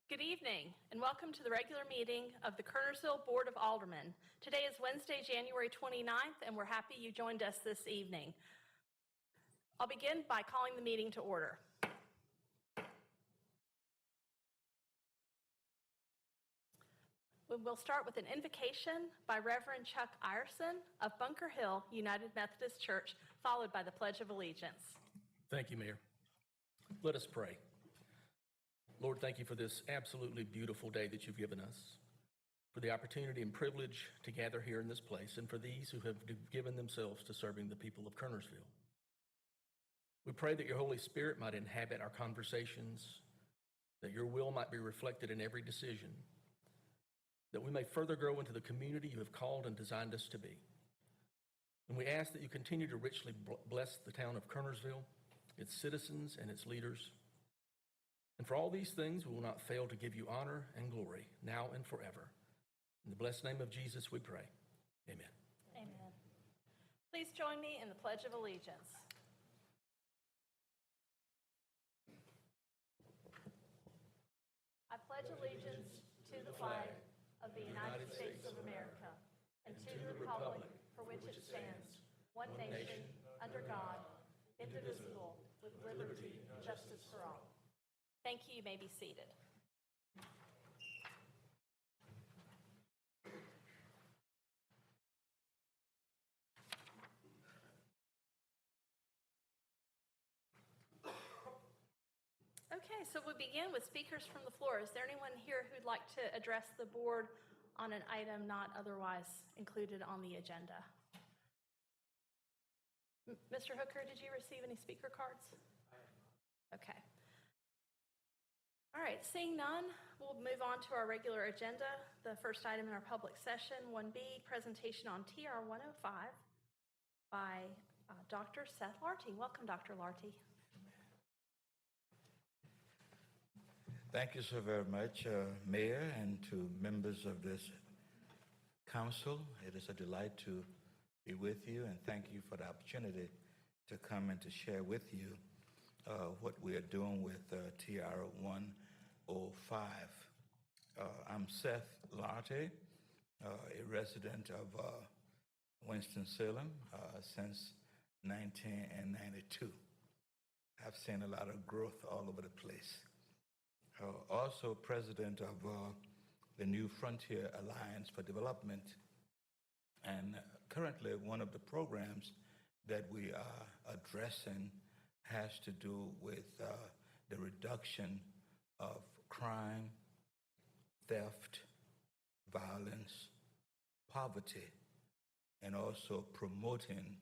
Good evening, and welcome to the regular meeting of the Kernersville Board of Aldermen. Today is Wednesday, January 29th, and we're happy you joined us this evening. I'll begin by calling the meeting to order. We'll start with an invocation by Reverend Chuck Ierson of Bunker Hill United Methodist Church, followed by the Pledge of Allegiance. Thank you, Mayor. Let us pray. Lord, thank you for this absolutely beautiful day that you've given us, for the opportunity and privilege to gather here in this place, and for these who have given themselves to serving the people of Kernersville. We pray that your Holy Spirit might inhabit our conversations, that your will might be reflected in every decision, that we may further grow into the community you have called and designed us to be. And we ask that you continue to richly bless the town of Kernersville, its citizens and its leaders. And for all these things, we will not fail to give you honor and glory, now and forever. In the blessed name of Jesus, we pray. Amen. Amen. Please join me in the Pledge of Allegiance. I pledge allegiance to the flag of the United States of America and to the republic for which it stands, one nation, under God, indivisible, with liberty and justice for all. Thank you. You may be seated. Okay, so we begin with speakers from the floor. Is there anyone here who'd like to address the board on an item not otherwise included on the agenda? Mr. Hooker, did you receive any speaker cards? Okay. All right, seeing none, we'll move on to our regular agenda. The first item in our public session, 1B, presentation on TR 105 by Dr. Seth Larty. Welcome, Dr. Larty. Thank you so very much, Mayor, and to members of this council. It is a delight to be with you, and thank you for the opportunity to come and to share with you what we are doing with TR 105. I'm Seth Larty, a resident of Winston-Salem since 1992. I've seen a lot of growth all over the place. Also president of the New Frontier Alliance for Development, and currently one of the programs that we are addressing has to do with the reduction of crime, theft, violence, poverty, and also promoting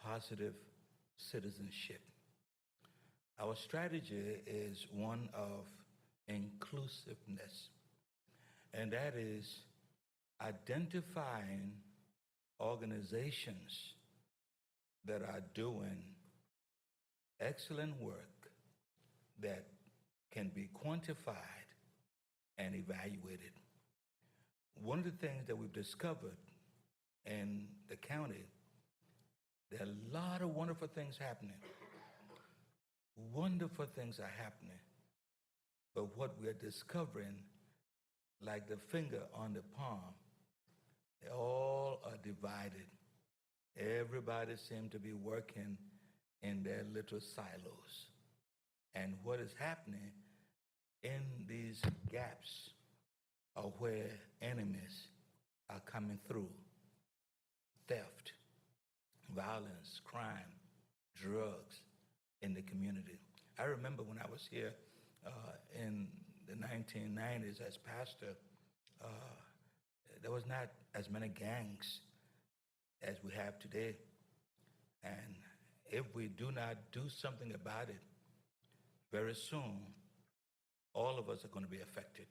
positive citizenship. Our strategy is one of inclusiveness, and that is identifying organizations that are doing excellent work that can be quantified and evaluated. One of the things that we've discovered in the county, there are a lot of wonderful things happening. Wonderful things are happening. But what we're discovering, like the finger on the palm, they all are divided. Everybody seems to be working in their little silos. And what is happening in these gaps are where enemies are coming through. Theft, violence, crime, drugs in the community. I remember when I was here in the 1990s as pastor, there was not as many gangs as we have today. And if we do not do something about it, very soon, all of us are going to be affected.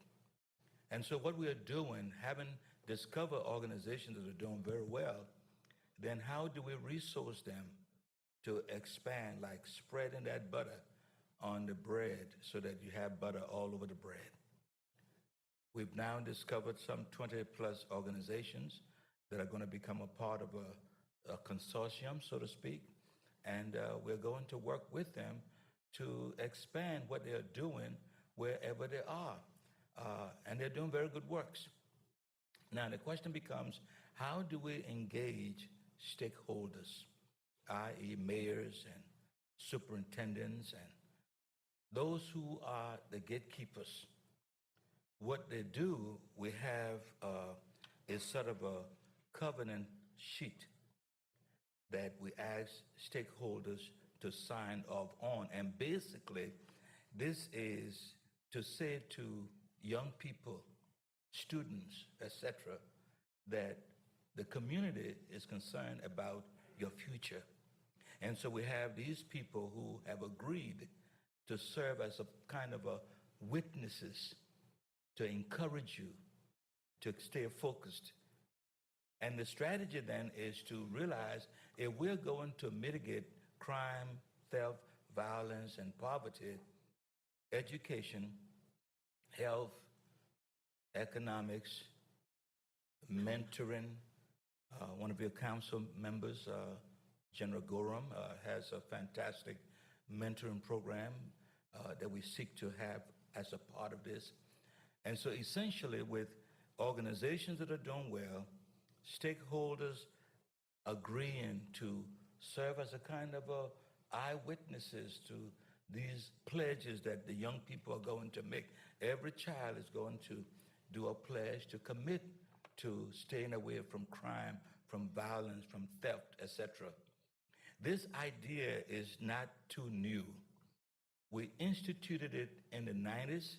And so what we are doing, having discovered organizations that are doing very well, then how do we resource them to expand, like spreading that butter on the bread so that you have butter all over the bread? We've now discovered some 20 plus organizations that are going to become a part of a consortium, so to speak, and we're going to work with them to expand what they're doing wherever they are. and they're doing very good works. Now, the question becomes, how do we engage stakeholders, i.e. mayors and superintendents and those who are the gatekeepers? What they do, we have is sort of a covenant sheet that we ask stakeholders to sign off on. And basically, this is to say to young people, students, etc., that the community is concerned about your future. And so we have these people who have agreed to serve as a kind of a witnesses to encourage you to stay focused. And the strategy then is to realize if we're going to mitigate crime, theft, violence, and poverty, education, health, economics, mentoring. One of your council members, General Gorham, has a fantastic mentoring program that we seek to have as a part of this. And so essentially with organizations that are doing well, stakeholders agreeing to serve as a kind of eyewitnesses to these pledges that the young people are going to make. Every child is going to do a pledge to commit to staying away from crime, from violence, from theft, etc. This idea is not too new. We instituted it in the 90s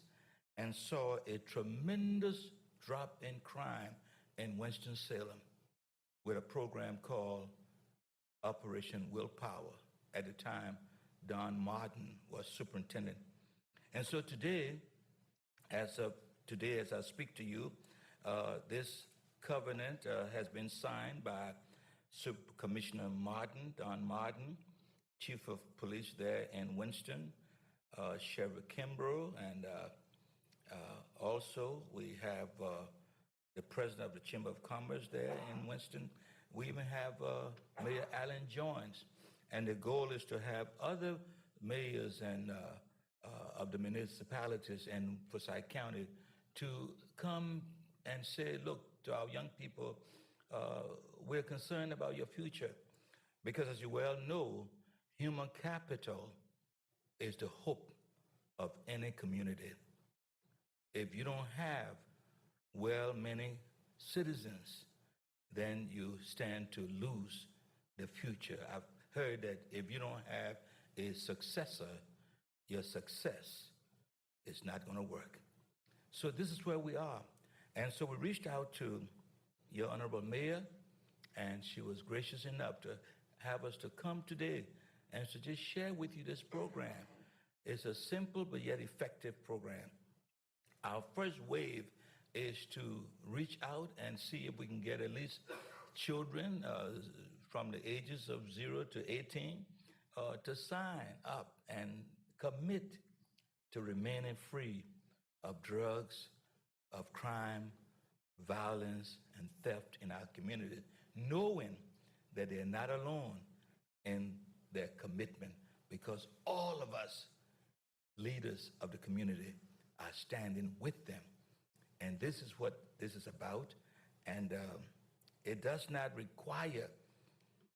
and saw a tremendous drop in crime in Winston-Salem with a program called Operation Willpower. At the time, Don Martin was superintendent. And so today, as I speak to you, this covenant has been signed by Commissioner Martin, Don Martin, Chief of Police there in Winston, Sheriff Kimbrough, and also we have the President of the Chamber of Commerce there in Winston. We even have Mayor Allen Jones. And the goal is to have other mayors and of the municipalities in Forsyth County to come and say, look, to our young people, we're concerned about your future. Because as you well know, human capital is the hope of any community. If you don't have well-meaning citizens, then you stand to lose the future. I've heard that if you don't have a successor, your success is not going to work. So this is where we are. And so we reached out to your Honorable Mayor, and she was gracious enough to have us to come today and to just share with you this program. It's a simple but yet effective program. Our first wave is to reach out and see if we can get at least children from the ages of 0 to 18 to sign up and commit to remaining free of drugs, of crime, violence, and theft in our community, knowing that they're not alone in their commitment, because all of us, leaders of the community, are standing with them. And this is what this is about. And it does not require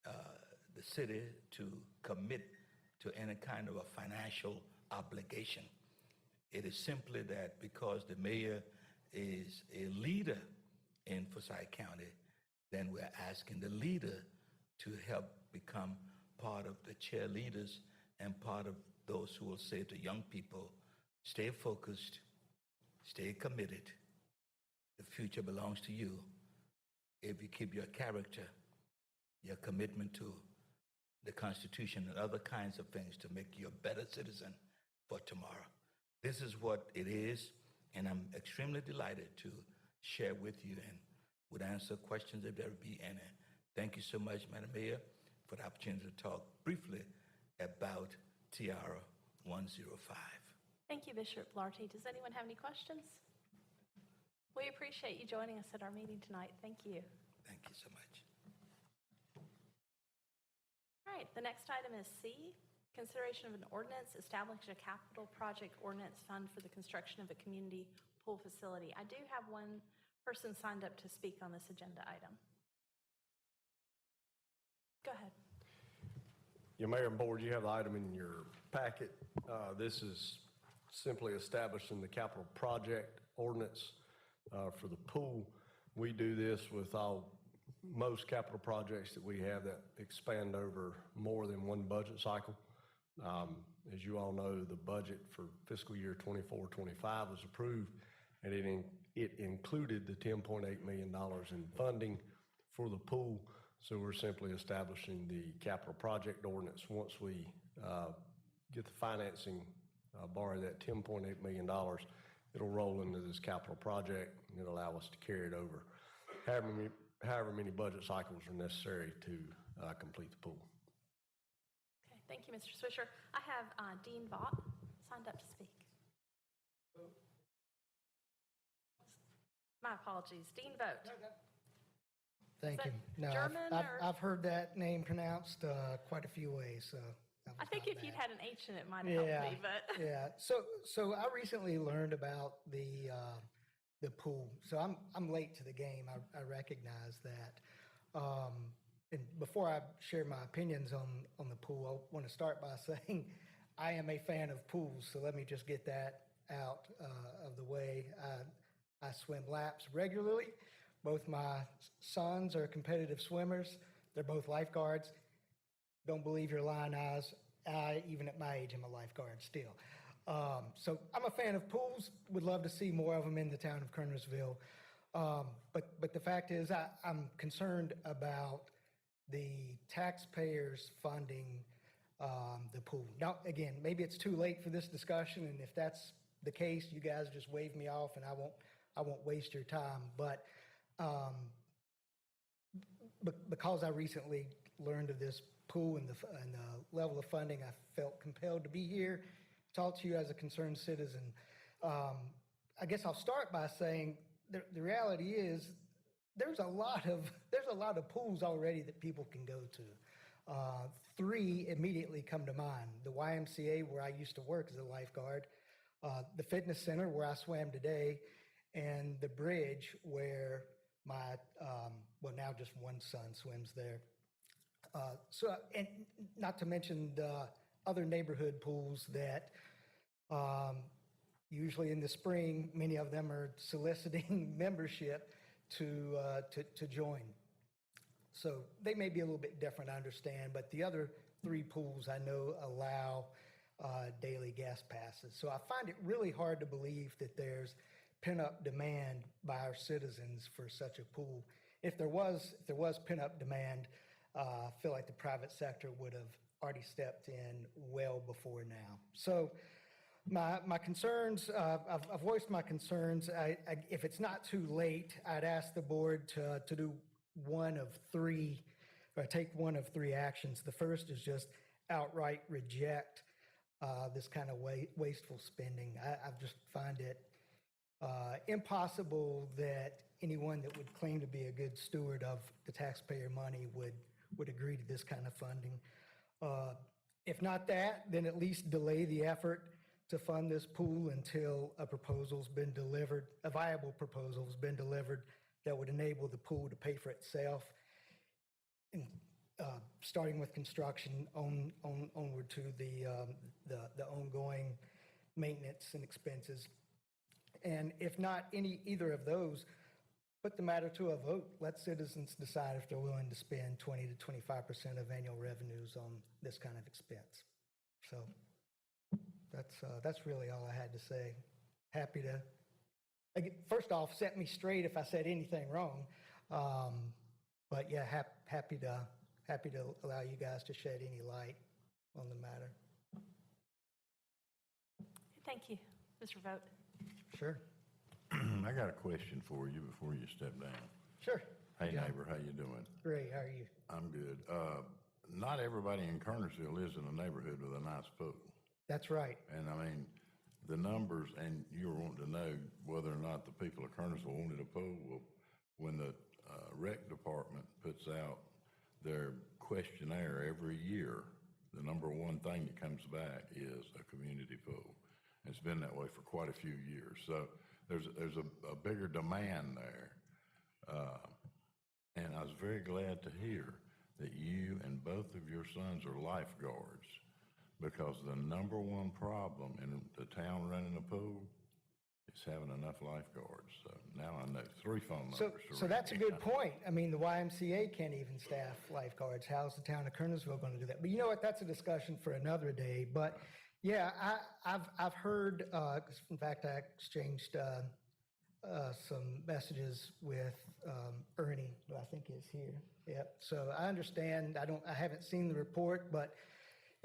the city to commit to any kind of a financial obligation. It is simply that because the mayor is a leader in Forsyth County, then we're asking the leader to help become part of the cheerleaders and part of those who will say to young people, stay focused, stay committed. The future belongs to you if you keep your character, your commitment to the Constitution and other kinds of things to make you a better citizen for tomorrow. This is what it is, and I'm extremely delighted to share with you and would answer questions if there be any. Thank you so much, Madam Mayor, for the opportunity to talk briefly about Tiara 105. Thank you, Bishop Lartey. Does anyone have any questions? We appreciate you joining us at our meeting tonight. Thank you. Thank you so much. All right, the next item is C, consideration of an ordinance establishing a capital project ordinance fund for the construction of a community pool facility. I do have one person signed up to speak on this agenda item. Go ahead. Your Mayor and Board, you have the item in your packet. This is simply establishing the capital project ordinance for the pool. We do this with most capital projects that we have that expand over more than one budget cycle. As you all know, the budget for fiscal year 24-25 was approved, and it included the $10.8 million in funding for the pool. So we're simply establishing the capital project ordinance. Once we get the financing, borrow that $10.8 million, it'll roll into this capital project, and it'll allow us to carry it over however many budget cycles are necessary to complete the pool. Okay, thank you, Mr. Swisher. I have Dean Vaught signed up to speak. My apologies, Dean Vogt. Thank Is you. that No, German or- I've heard that name pronounced quite a few ways, so. that I was think not if you'd bad. had an H in it, might have helped me, but. Yeah, so I recently learned about the pool, so I'm late to the game, I recognize that. And before I share my opinions on the pool, I want to start by saying I am a fan of pools, so let me just get that out of the way. I swim laps regularly. Both my sons are competitive swimmers. They're both lifeguards. Don't believe your lying eyes. Even at my age, I'm a lifeguard still. So I'm a fan of pools. Would love to see more of them in the town of Kernersville. But the fact is, I'm concerned about the taxpayers funding the pool. Now, again, maybe it's too late for this discussion, and if that's the case, you guys just wave me off, and I won't waste your time. But because I recently learned of this pool and the level of funding, I felt compelled to be here, talk to you as a concerned citizen. I guess I'll start by saying the reality is there's a lot of pools already that people can go to. Three immediately come to mind: the YMCA, where I used to work as a lifeguard, the fitness center where I swam today, and the bridge where my now just one son swims there. And not to mention the other neighborhood pools that usually in the spring, many of them are soliciting membership to join. So they may be a little bit different, I understand, but the other three pools I know allow daily guest passes. So I find it really hard to believe that there's pent-up demand by our citizens for such a pool. If there was pent-up demand, I feel like the private sector would have already stepped in well before now. So my concerns, I've voiced my concerns. If it's not too late, I'd ask the board to do one of three, or take one of three actions. The first is just outright reject this kind of wasteful spending. I just find it impossible that anyone that would claim to be a good steward of the taxpayer money would agree to this kind of funding. If not that, then at least delay the effort to fund this pool until a proposal's been delivered, a viable proposal's been delivered that would enable the pool to pay for itself, and starting with construction onward to the ongoing maintenance and expenses. And if not either of those, put the matter to a vote. Let citizens decide if they're willing to spend 20 to 25% of annual revenues on this kind of expense. So that's really all I had to say. Happy to, first off, set me straight if I said anything wrong. But yeah, happy to allow you guys to shed any light on the matter. Thank you, Mr. Vogt. Sure. I got a question for you before you step down. Sure. Hey, Yeah. neighbor, how you doing? Great. How are you? I'm good. Not everybody in Kernersville lives in a neighborhood with a nice pool. That's right. And I mean, the numbers, and you were wanting to know whether or not the people of Kernersville wanted a pool. Well, when the rec department puts out their questionnaire every year, the number one thing that comes back is a community pool. It's been that way for quite a few years. So there's a bigger demand there. And I was very glad to hear that you and both of your sons are lifeguards, because the number one problem in the town running a pool is having enough lifeguards. So now I know 3 phone numbers. So that's a good point. I mean, the YMCA can't even staff lifeguards. How's the town of Kernersville going to do that? But you know what? That's a discussion for another day. But yeah, I've heard, 'cause in fact, I exchanged some messages with Ernie, who I think is here. Yep. So I understand. I haven't seen the report, but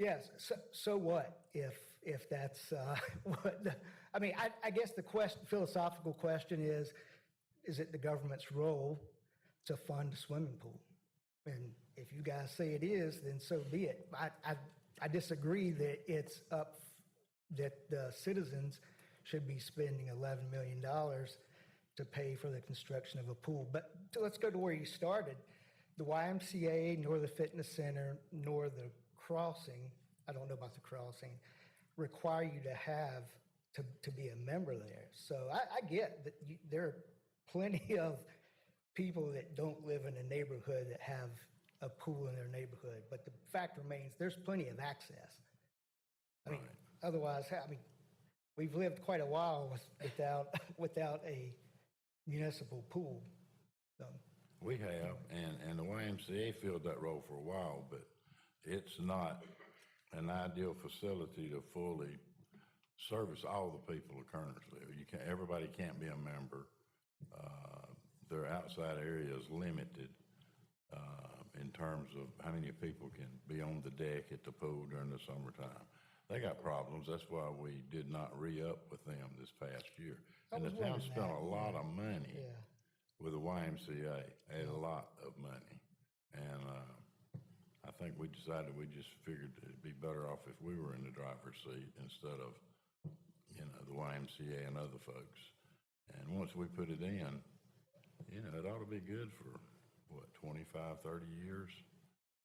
yes. So what if that's what? I mean, I guess the philosophical question is it the government's role to fund a swimming pool? And if you guys say it is, then so be it. I disagree that that the citizens should be spending $11 million to pay for the construction of a pool. But let's go to where you started. The YMCA, nor the fitness center, nor the crossing, I don't know about the crossing, require you to be a member there. So I get that there are plenty of people that don't live in a neighborhood that have a pool in their neighborhood. But the fact remains, there's plenty of access. I mean, otherwise, we've lived quite a while without a municipal pool. So. We have, and the YMCA filled that role for a while, but it's not an ideal facility to fully service all the people of Kernersville. Everybody can't be a member. Their outside area is limited in terms of how many people can be on the deck at the pool during the summertime. They got problems. That's why we did not re-up with them this past year. And the town spent a lot of money with the YMCA, a lot of money. And I think we decided, we just figured it'd be better off if we were in the driver's seat instead of, the YMCA and other folks. And once we put it in, it ought to be good for, 25, 30 years?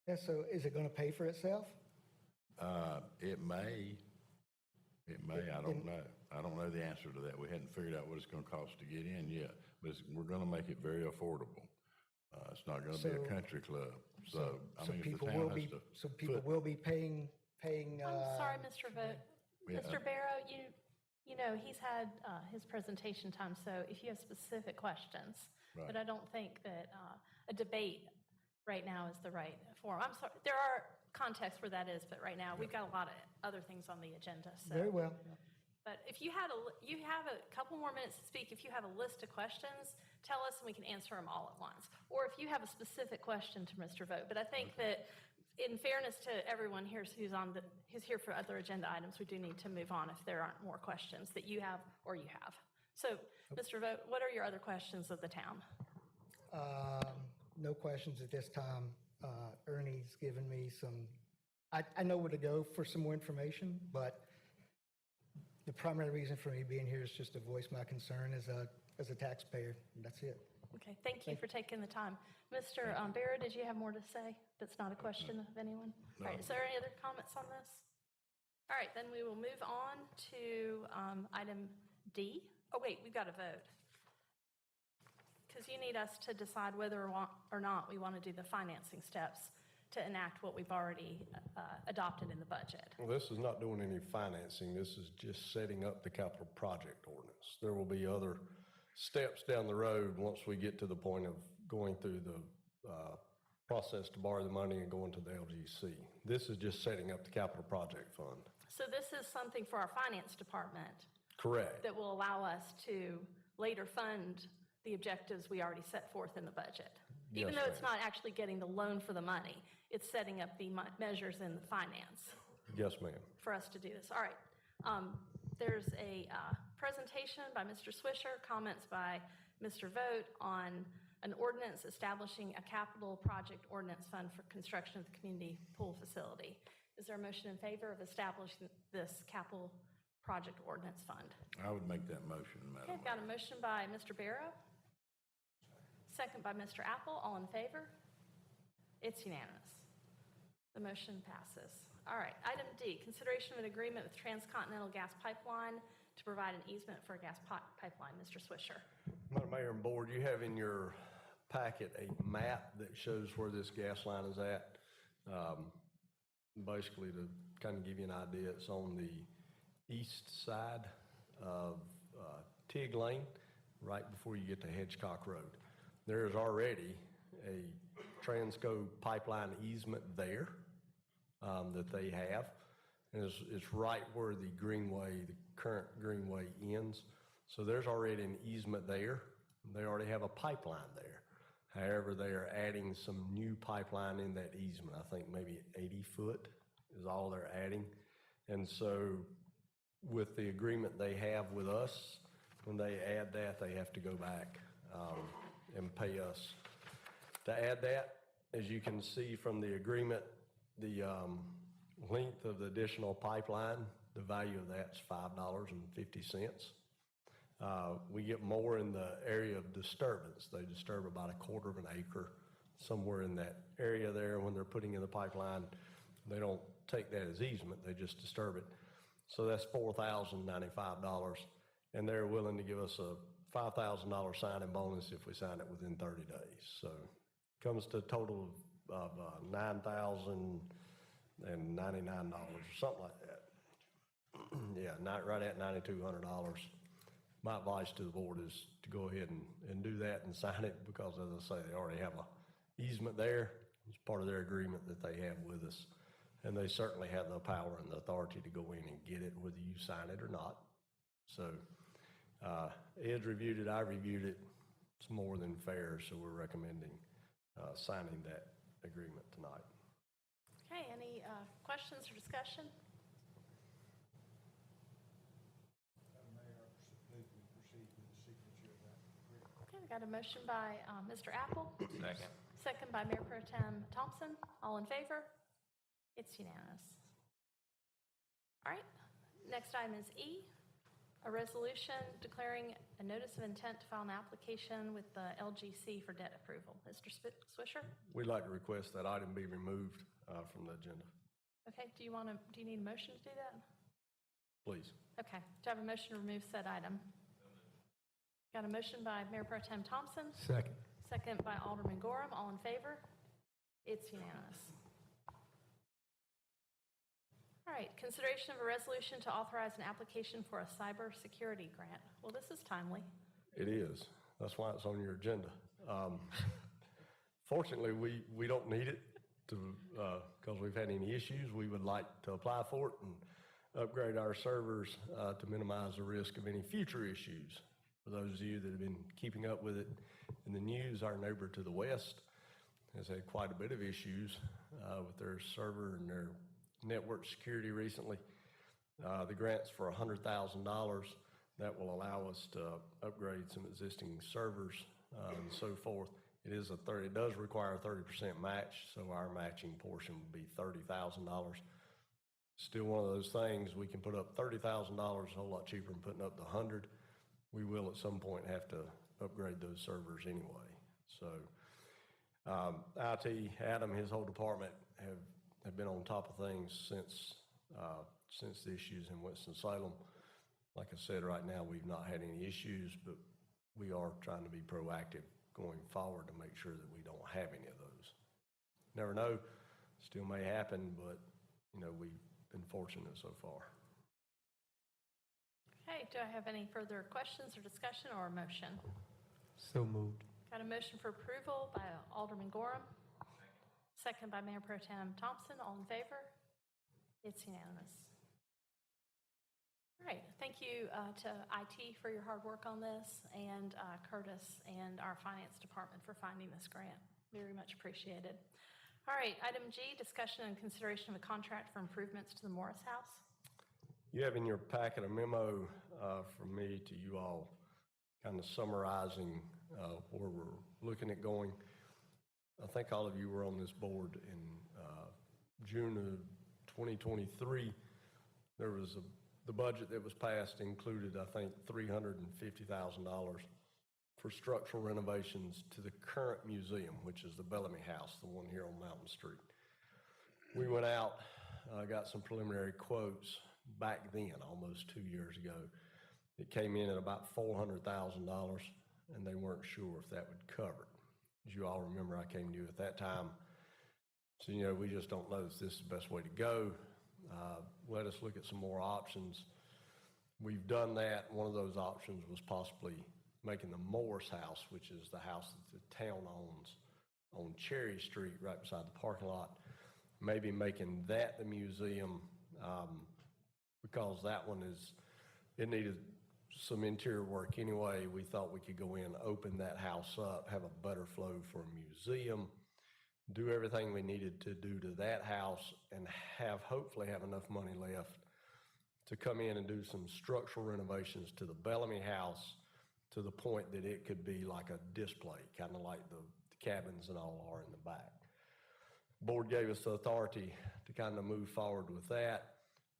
Yeah, so is it going to pay for itself? It may, I don't know. I don't know the answer to that. We hadn't figured out what it's going to cost to get in yet, but we're going to make it very affordable. It's not going to be a country club. So people will be paying. I'm sorry, Mr. Vogt. Yeah. Mr. Barrow, he's had his presentation time, so if you have specific questions, Right. but I don't think that a debate right now is the right forum. I'm sorry, there are contexts where that is, but right now we've got a lot of other things on the agenda. So. Very well. But if you have a couple more minutes to speak, if you have a list of questions, tell us and we can answer them all at once. Or if you have a specific question to Mr. Vogt. But I think that in fairness to everyone here who's here for other agenda items, we do need to move on if there aren't more questions that you have or you have. So, Mr. Vogt, what are your other questions of the town? No questions at this time. Ernie's given me some, I know where to go for some more information, but the primary reason for me being here is just to voice my concern as a taxpayer, and that's it. Okay, thank you for taking the time. Mr. Barrow, did you have more to say? That's not a question of anyone? No. All right, is there any other comments on this? All right, then we will move on to item D. Oh, wait, we've got to vote. Because you need us to decide whether or not we want to do the financing steps to enact what we've already adopted in the budget. Well, this is not doing any financing. This is just setting up the capital project ordinance. There will be other steps down the road once we get to the point of going through the process to borrow the money and going to the LGC. This is just setting up the capital project fund. So this is something for our finance department Correct. that will allow us to later fund the objectives we already set forth in the budget. Even Yes, though it's ma'am. not actually getting the loan for the money, it's setting up the measures in the finance Yes, ma'am. for us to do this. All right. There's a presentation by Mr. Swisher, comments by Mr. Vogt on an ordinance establishing a capital project ordinance fund for construction of the community pool facility. Is there a motion in favor of establishing this capital project ordinance fund? I would make that motion, Okay, Madam I've got Mayor. a motion by Mr. Barrow, second by Mr. Apple. All in favor? It's unanimous. The motion passes. All right, item D, consideration of an agreement with Transcontinental Gas Pipeline to provide an easement for a gas pipeline. Mr. Swisher. Madam Mayor and Board, you have in your packet a map that shows where this gas line is at. Basically, to kind of give you an idea, it's on the east side of Tig Lane, right before you get to Hedgecock Road. There is already a Transco pipeline easement there that they have. And it's right where the current greenway ends. So there's already an easement there. They already have a pipeline there. However, they are adding some new pipeline in that easement. I think maybe 80 foot is all they're adding. And so with the agreement they have with us, when they add that, they have to go back and pay us to add that. As you can see from the agreement, the length of the additional pipeline, the value of that's $5.50. We get more in the area of disturbance. They disturb about 1/4 of an acre somewhere in that area there. When they're putting in the pipeline, they don't take that as easement, they just disturb it. So that's $4,095, and they're willing to give us a $5,000 signing bonus if we sign it within 30 days. So it comes to a total of $9,099 or something like that. Yeah, right at $9,200. My advice to the board is to go ahead and do that and sign it, because as I say, they already have a easement there. It's part of their agreement that they have with us. And they certainly have the power and the authority to go in and get it, whether you sign it or not. So Ed's reviewed it, I reviewed it. It's more than fair, so we're recommending signing that agreement tonight. Okay, any questions or discussion? Okay, we got a motion by Mr. Apple. Second. Second by Mayor Pro Tem Thompson. All in favor? It's unanimous. All right, next item is E, a resolution declaring a notice of intent to file an application with the LGC for debt approval. Mr. Swisher? We'd like to request that item be removed from the agenda, Okay, do you need a motion to do that? please. Okay, do I have a motion to remove said item? Got a motion by Mayor Pro Tem Thompson, Second. second by Alderman Gorham. All in favor? It's unanimous. All right, consideration of a resolution to authorize an application for a cybersecurity grant. Well, this is timely. It is. That's why it's on your agenda. Fortunately, we don't need it because we've had any issues. We would like to apply for it and upgrade our servers to minimize the risk of any future issues. For those of you that have been keeping up with it in the news, our neighbor to the west has had quite a bit of issues with their server and their network security recently. The grant's for $100,000. That will allow us to upgrade some existing servers and so forth. It does require a 30% match, so our matching portion would be $30,000. Still one of those things, we can put up $30,000, a whole lot cheaper than putting up the 100. We will at some point have to upgrade those servers anyway. So IT, Adam, his whole department have been on top of things since the issues in Winston-Salem. Like I said, right now we've not had any issues, but we are trying to be proactive going forward to make sure that we don't have any of those. Never know, still may happen, but we've been fortunate so far. Okay, do I have any further questions or discussion or a motion? So moved. Got a motion for approval by Alderman Gorham. Second by Mayor Pro Tem Thompson. All in favor? It's unanimous. All right, thank you to IT for your hard work on this, and Curtis and our finance department for finding this grant. Very much appreciated. All right, item G, discussion and consideration of a contract for improvements to the Morris House. You have in your packet a memo from me to you all, kind of summarizing where we're looking at going. I think all of you were on this board in June of 2023. There was the budget that was passed included, I think, $350,000 for structural renovations to the current museum, which is the Bellamy House, the one here on Mountain Street. We went out, got some preliminary quotes back then, almost 2 years ago, It came in at about $400,000, and they weren't sure if that would cover it. As you all remember, I came to you at that time. So, we just don't know if this is the best way to go. Let us look at some more options. We've done that. One of those options was possibly making the Morris House, which is the house that the town owns on Cherry Street, right beside the parking lot. Maybe making that the museum, because that one it needed some interior work anyway. We thought we could go in, open that house up, have a better flow for a museum, do everything we needed to do to that house, and hopefully have enough money left to come in and do some structural renovations to the Bellamy House to the point that it could be like a display, kind of like the cabins and all are in the back. Board gave us the authority to kind of move forward with that.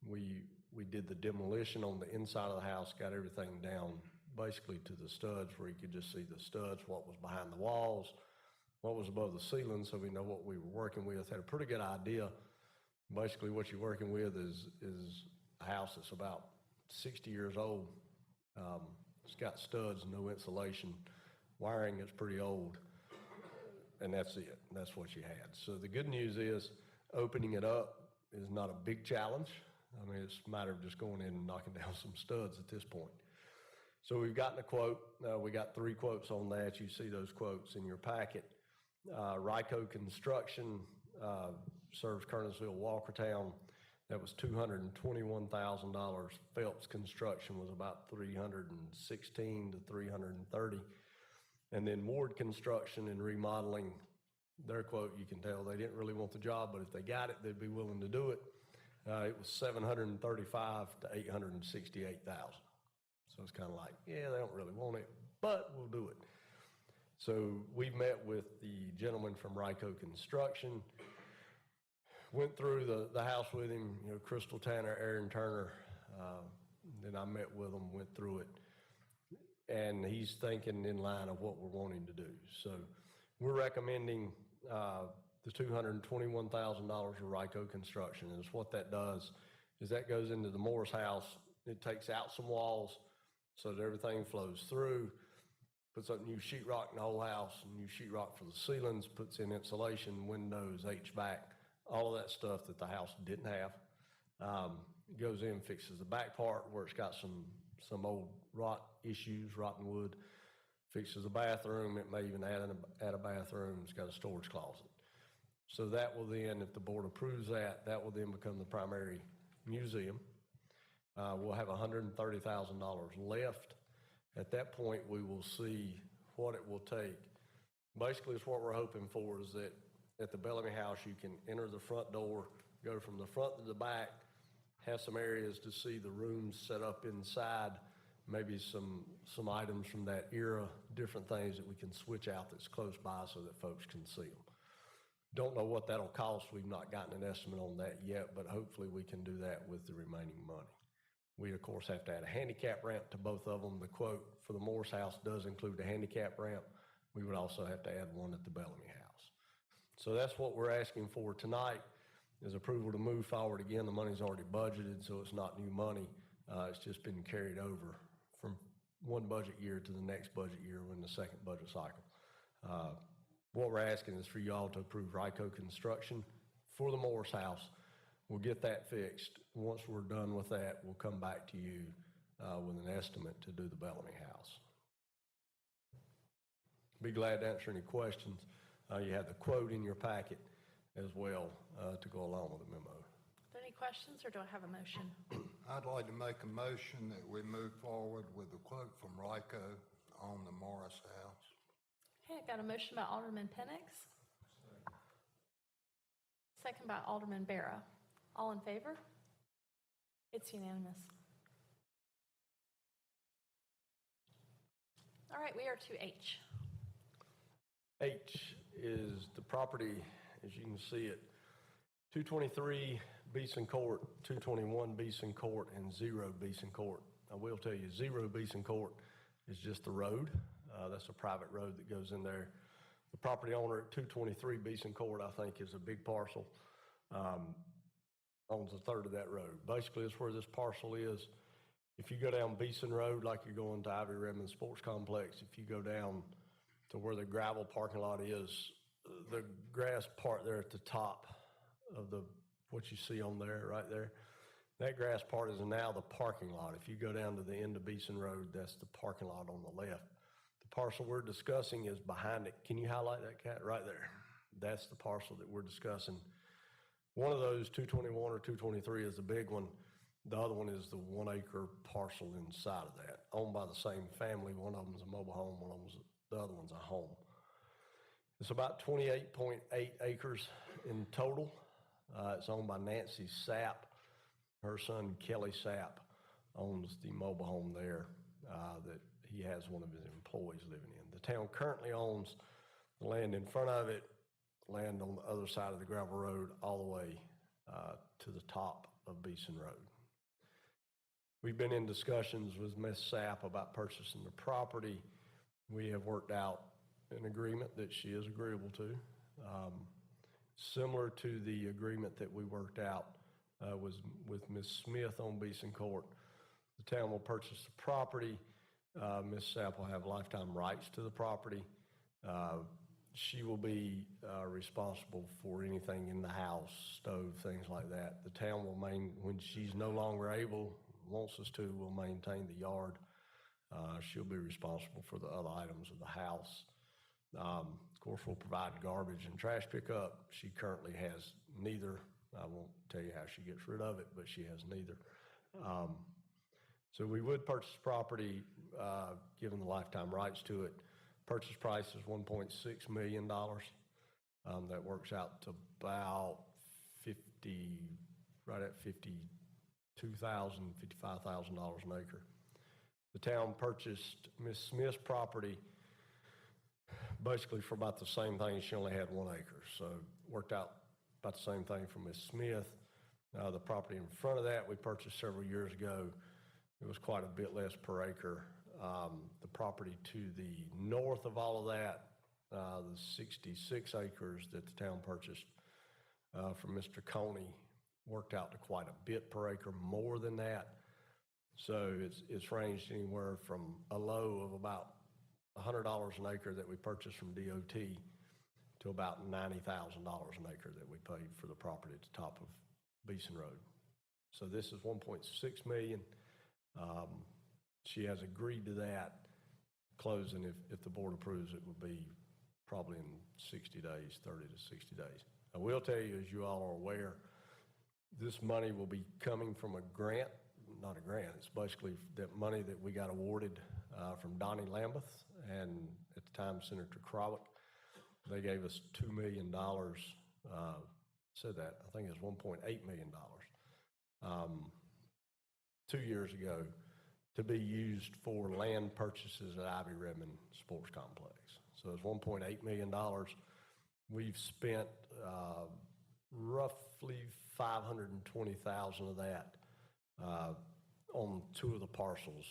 We did the demolition on the inside of the house, got everything down basically to the studs where you could just see the studs, what was behind the walls, what was above the ceiling, so we know what we were working with. Had a pretty good idea. Basically what you're working with is a house that's about 60 years old. It's got studs, no insulation. Wiring is pretty old. And that's it. That's what you had. So the good news is opening it up is not a big challenge. I mean, it's a matter of just going in and knocking down some studs at this point. So we've gotten a quote. We got 3 quotes on that. You see those quotes in your packet. Ryco Construction serves Kernersville, Walkertown. That was $221,000. Phelps Construction was about $316 to $330. And then Ward Construction and Remodeling, their quote, you can tell they didn't really want the job, but if they got it, they'd be willing to do it. It was $735,000 to $868,000. So it's kind of like, yeah, they don't really want it, but we'll do it. So we met with the gentleman from Ryco Construction, went through the house with him, Crystal Tanner, Aaron Turner. Then I met with him, went through it. And he's thinking in line of what we're wanting to do. So we're recommending the $221,000 of Ryco Construction. And what that does is that goes into the Morris House. It takes out some walls so that everything flows through, puts up new sheetrock in the whole house, new sheetrock for the ceilings, puts in insulation, windows, HVAC, all of that stuff that the house didn't have. Goes in, fixes the back part where it's got some old rot issues, rotten wood, fixes the bathroom. It may even add a bathroom. It's got a storage closet. So that will then, if the board approves that, that will then become the primary museum. We'll have $130,000 left. At that point, we will see what it will take. Basically, it's what we're hoping for is that at the Bellamy House, you can enter the front door, go from the front to the back, have some areas to see the rooms set up inside, maybe some items from that era, different things that we can switch out that's close by so that folks can see them. Don't know what that'll cost. We've not gotten an estimate on that yet, but hopefully we can do that with the remaining money. We, of course, have to add a handicap ramp to both of them. The quote for the Morris House does include a handicap ramp. We would also have to add one at the Bellamy House. So that's what we're asking for tonight, is approval to move forward. Again, the money's already budgeted, so it's not new money. It's just been carried over from one budget year to the next budget year in the second budget cycle. What we're asking is for you all to approve Ryco Construction for the Morris House. We'll get that fixed. Once we're done with that, we'll come back to you with an estimate to do the Bellamy House. Be glad to answer any questions. You have the quote in your packet as well to go along with the memo. Are there any questions, or do I have a motion? I'd like to make a motion that we move forward with the quote from Ryco on the Morris House. Okay, I've got a motion by Alderman Penix. Second by Alderman Barrow. All in favor? It's unanimous. All right, we are to H. H is the property, as you can see it, 223 Beeson Court, 221 Beeson Court, and 0 Beeson Court. I will tell you, 0 Beeson Court is just the road. That's a private road that goes in there. The property owner at 223 Beeson Court, I think, is a big parcel. Owns a third of that road. Basically, it's where this parcel is. If you go down Beeson Road, like you're going to Ivy Redmond Sports Complex, if you go down to where the gravel parking lot is, the grass part there at the top of what you see on there, right there, that grass part is now the parking lot. If you go down to the end of Beeson Road, that's the parking lot on the left. The parcel we're discussing is behind it. Can you highlight that, Cat? Right there. That's the parcel that we're discussing. One of those, 221 or 223, is the big one. The other one is the 1 acre parcel inside of that, owned by the same family. One of them's a mobile home, the other one's a home. It's about 28.8 acres in total. It's owned by Nancy Sapp. Her son, Kelly Sapp, owns the mobile home there that he has one of his employees living in. The town currently owns the land in front of it, land on the other side of the gravel road, all the way to the top of Beeson Road. We've been in discussions with Ms. Sapp about purchasing the property. We have worked out an agreement that she is agreeable to. Similar to the agreement that we worked out was with Ms. Smith on Beeson Court. The town will purchase the property. Ms. Sapp will have lifetime rights to the property. She will be responsible for anything in the house, stove, things like that. The town will when she's no longer able, wants us to, will maintain the yard. She'll be responsible for the other items of the house. Of course, we'll provide garbage and trash pickup. She currently has neither. I won't tell you how she gets rid of it, but she has neither. So we would purchase property, given the lifetime rights to it. Purchase price is $1.6 million. That works out to about right at $52,000, $55,000 an acre. The town purchased Ms. Smith's property basically for about the same thing. She only had 1 acre, so worked out about the same thing for Ms. Smith. The property in front of that we purchased several years ago. It was quite a bit less per acre. The property to the north of all of that, the 66 acres that the town purchased from Mr. Coney, worked out to quite a bit per acre more than that. So it's ranged anywhere from a low of about $100 an acre that we purchased from DOT to about $90,000 an acre that we paid for the property at the top of Beeson Road. So this is $1.6 million. She has agreed to that. Closing, if the board approves it, would be probably in 60 days, 30 to 60 days. I will tell you, as you all are aware, this money will be coming from a grant, not a grant, it's basically that money that we got awarded from Donnie Lambeth and at the time Senator Krolik. They gave us $2 million, said that, I think it was $1.8 million 2 years ago to be used for land purchases at Ivy Redmond Sports Complex. So it's $1.8 million. We've spent roughly $520,000 of that on 2 of the parcels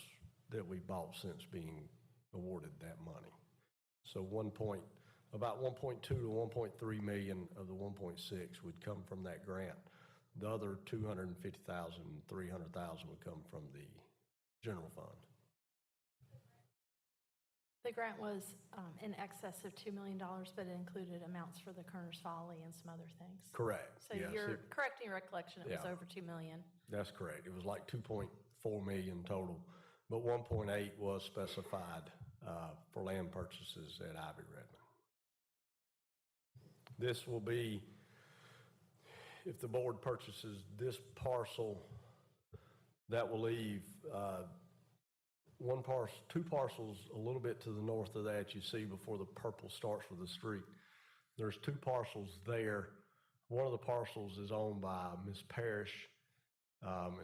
that we bought since being awarded that money. So about 1.2 to 1.3 million of the 1.6 would come from that grant. The other 250,000, 300,000 would come from the general fund. The grant was in excess of $2 million, but it included amounts for the Kernersville and some other things. Correct. So yes, you're correcting your recollection, it was over $2 million. That's correct. It was like 2.4 million total, but 1.8 was specified for land purchases at Ivy Redmond. This will be, if the board purchases this parcel, that will leave 2 parcels a little bit to the north of that you see before the purple starts with the street. There's 2 parcels there. One of the parcels is owned by Ms. Parrish.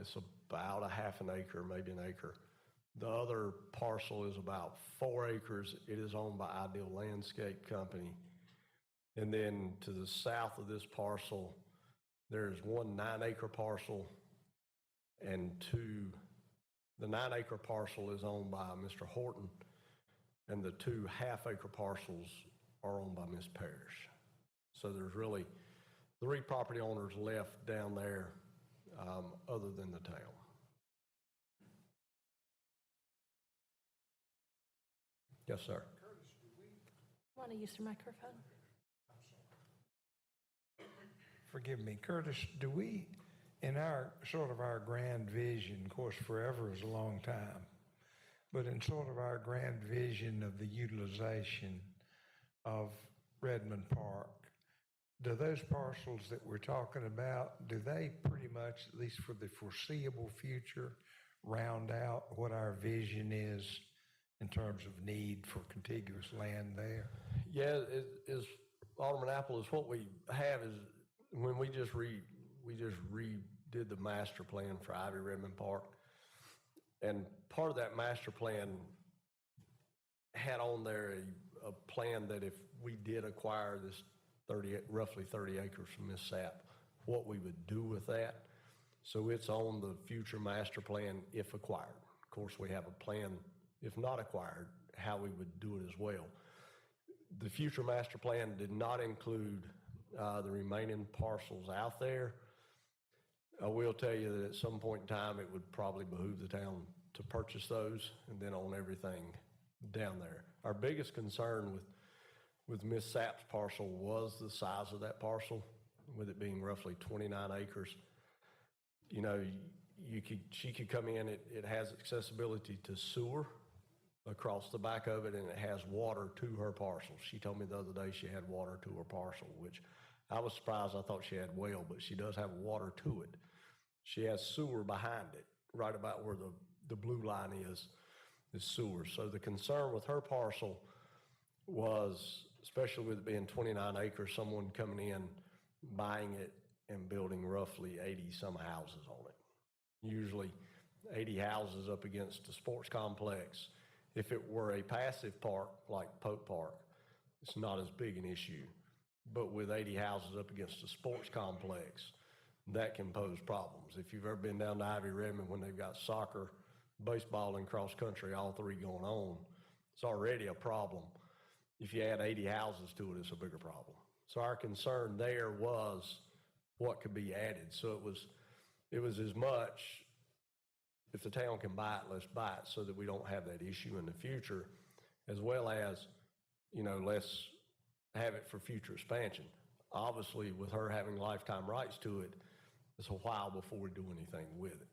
It's about a half an acre, maybe an acre. The other parcel is about 4 acres. It is owned by Ideal Landscape Company. And then to the south of this parcel, there's 1 9-acre parcel and 2. The 9-acre parcel is owned by Mr. Horton, and the 2 half-acre parcels are owned by Ms. Parrish. So there's really 3 property owners left down there other than the town. Yes, sir. Want to use your microphone? Forgive me, Curtis, do we, in our, sort of our grand vision, of course, forever is a long time, but in sort of our grand vision of the utilization of Redmond Park, do those parcels that we're talking about, do they pretty much, at least for the foreseeable future, round out what our vision is in terms of need for contiguous land there? Yeah, it is, Alderman Apple, is what we have is when we just redid the master plan for Ivy Redmond Park. And part of that master plan had on there a plan that if we did acquire this roughly 30 acres from Miss Sapp, what we would do with that. So it's on the future master plan if acquired. Of course, we have a plan, if not acquired, how we would do it as well. The future master plan did not include the remaining parcels out there. I will tell you that at some point in time, it would probably behoove the town to purchase those and then own everything down there. Our biggest concern with Miss Sapp's parcel was the size of that parcel, with it being roughly 29 acres. You know, she could come in, it has accessibility to sewer across the back of it, and it has water to her parcel. She told me the other day she had water to her parcel, which I was surprised. I thought she had well, but she does have water to it. She has sewer behind it, right about where the blue line is sewer. So the concern with her parcel was, especially with it being 29 acres, someone coming in, buying it, and building roughly 80 some houses on it. Usually 80 houses up against a sports complex. If it were a passive park like Pope Park, it's not as big an issue. But with 80 houses up against a sports complex, that can pose problems. If you've ever been down to Ivy Redmond when they've got soccer, baseball, and cross country, all three going on, it's already a problem. If you add 80 houses to it, it's a bigger problem. So our concern there was what could be added. So it was as much, if the town can buy it, let's buy it so that we don't have that issue in the future, as well as, you know, let's have it for future expansion. Obviously, with her having lifetime rights to it, it's a while before we do anything with it.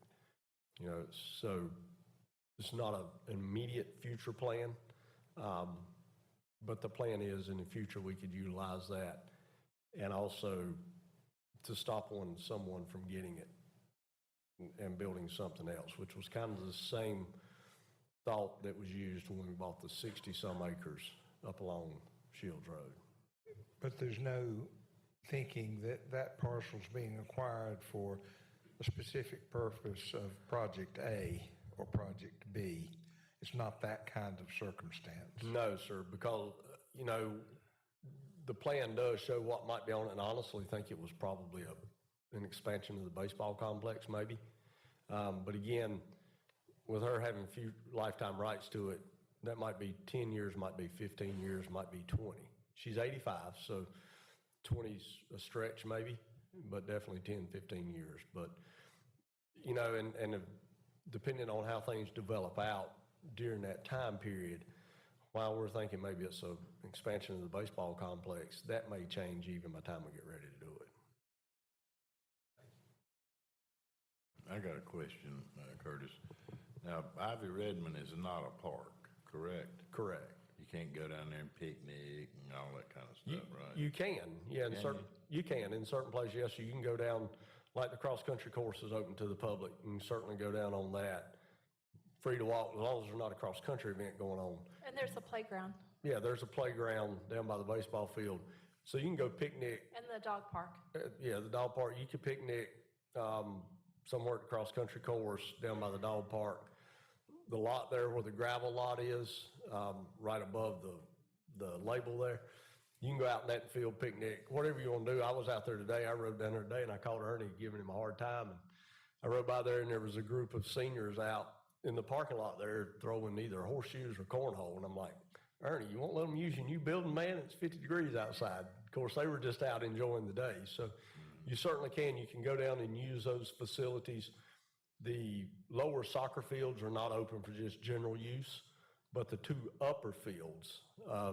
You know, so it's not an immediate future plan, but the plan is in the future we could utilize that, and also to stop someone from getting it and building something else, which was kind of the same thought that was used when we bought the 60-some acres up along Shields Road. But there's no thinking that that parcel's being acquired for a specific purpose of Project A or Project B. It's not that kind of circumstance. No, sir, because, you know, the plan does show what might be on it, and I honestly think it was probably an expansion of the baseball complex, maybe. But again, with her having few lifetime rights to it, that might be 10 years, might be 15 years, might be 20. She's 85, so 20's a stretch maybe, but definitely 10, 15 years. But, you know, and depending on how things develop out during that time period, while we're thinking maybe it's an expansion of the baseball complex, that may change even by the time we get ready to do it. I got a question, Curtis. Now, Ivy Redmond is not a park, correct? Correct. You can't go down there and picnic and all that kind of stuff, right? You can, yeah, you can. In certain places, yes, you can go down, like the cross-country course is open to the public. You can certainly go down on that. Free to walk, as long as there's not a cross-country event going on. And there's a playground Yeah, there's a playground down by the baseball field. So you can go picnic. and the dog park. Yeah, the dog park, you could picnic somewhere at the cross-country course down by the dog park. The lot there where the gravel lot is, right above the label there, you can go out in that field, picnic, whatever you want to do. I was out there today. I rode down there today, and I called Ernie, giving him a hard time. And I rode by there, and there was a group of seniors out in the parking lot there throwing either horseshoes or cornhole. And I'm like, Ernie, you won't let them use your new building, man? It's 50 degrees outside. Of course, they were just out enjoying the day. So you certainly can. You can go down and use those facilities. The lower soccer fields are not open for just general use. But the two upper fields,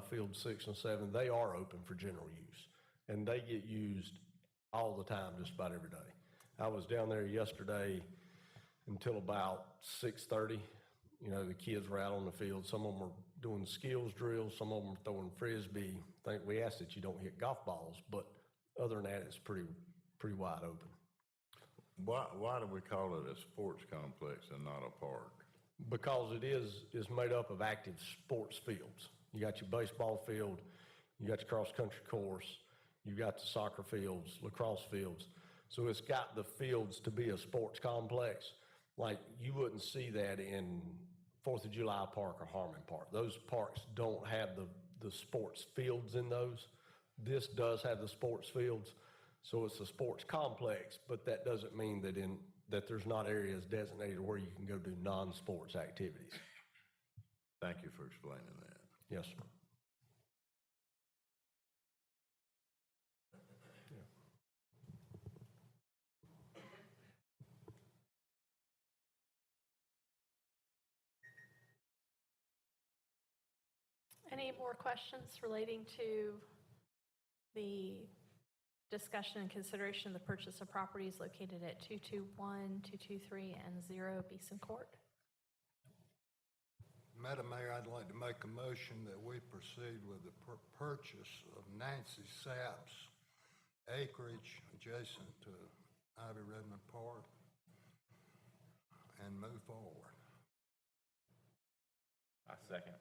Field 6 and 7, they are open for general use. And they get used all the time, just about every day. I was down there yesterday until about 6:30. You know, the kids were out on the field. Some of them were doing skills drills. Some of them were throwing Frisbee. I think we asked that you don't hit golf balls, but other than that, it's pretty wide open. Why do we call it a sports complex and not a park? Because it is made up of active sports fields. You got your baseball field, you got your cross-country course, you got the soccer fields, lacrosse fields. So it's got the fields to be a sports complex. Like, you wouldn't see that in 4th of July Park or Harmon Park. Those parks don't have the sports fields in those. This does have the sports fields, so it's a sports complex, but that doesn't mean that there's not areas designated where you can go do non-sports activities. Thank you for explaining that. Yes, sir. Any more questions relating to the discussion and consideration of the purchase of properties located at 221, 223, and 0 Beeson Court? Madam Mayor, I'd like to make a motion that we proceed with the purchase of Nancy Sapp's acreage adjacent to Ivy Redmond Park and move forward. I second.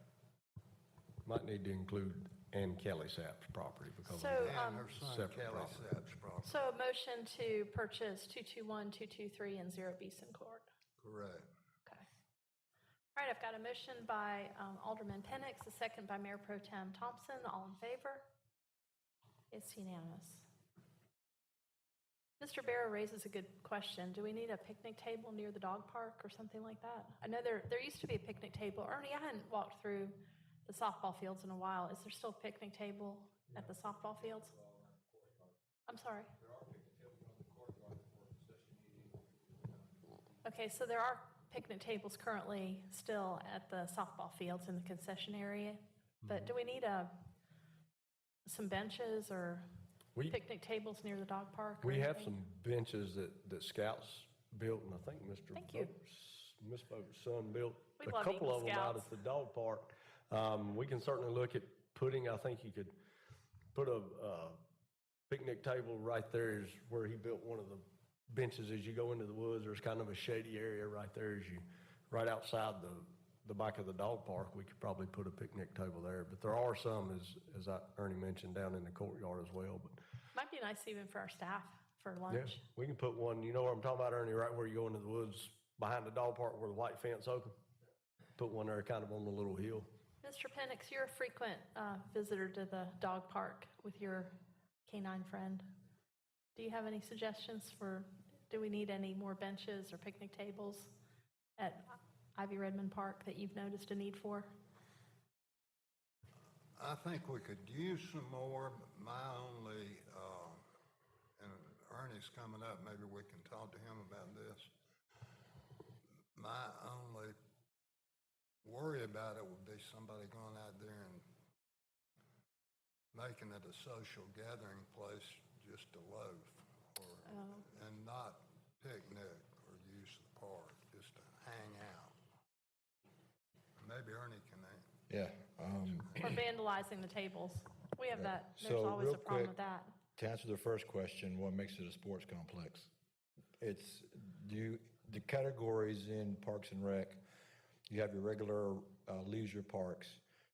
Might need to include Ann Kelly Sapp's property because So, And her son separate Kelly property. Sapp's property. So a motion to purchase 221, 223, and 0 Beeson Court. Correct. Okay. All right, I've got a motion by Alderman Penix, a second by Mayor Pro Tem Thompson. All in favor? It's unanimous. Mr. Barrow raises a good question. Do we need a picnic table near the dog park or something like that? I know there used to be a picnic table. Ernie, I hadn't walked through the softball fields in a while. Is there still a picnic table at the softball fields? I'm sorry. Okay, so there are picnic tables currently still at the softball fields in the concession area, but do we need some benches or We- picnic tables near the dog park? or We have anything? some benches that Scouts built, and I think Thank you. Miss Votes' son built We a love couple Eagle of them out Scouts. at the dog park. We can certainly look at putting, I think you could put a picnic table right there is where he built one of the benches as you go into the woods. There's kind of a shady area right there right outside the back of the dog park. We could probably put a picnic table there, but there are some, as Ernie mentioned, down in the courtyard as well. But Might be nice even for our staff for yeah, lunch. we can put one, you know what I'm talking about, Ernie, right where you go into the woods behind the dog park where the white fence open? Put one there kind of on the little hill. Mr. Penix, you're a frequent visitor to the dog park with your canine friend. Do you have any suggestions do we need any more benches or picnic tables at Ivy Redmond Park that you've noticed a need for? I think we could use some more. My only, and Ernie's coming up, maybe we can talk to him about this. My only worry about it would be somebody going out there and making it a social gathering place just to loaf and not picnic or use the park, just to hang out. Maybe Ernie can Yeah. Or vandalizing the tables? We have that, there's So, always real a problem quick, with that. To answer the first question, what makes it a sports complex? It's the categories in Parks and Rec. You have your regular leisure parks,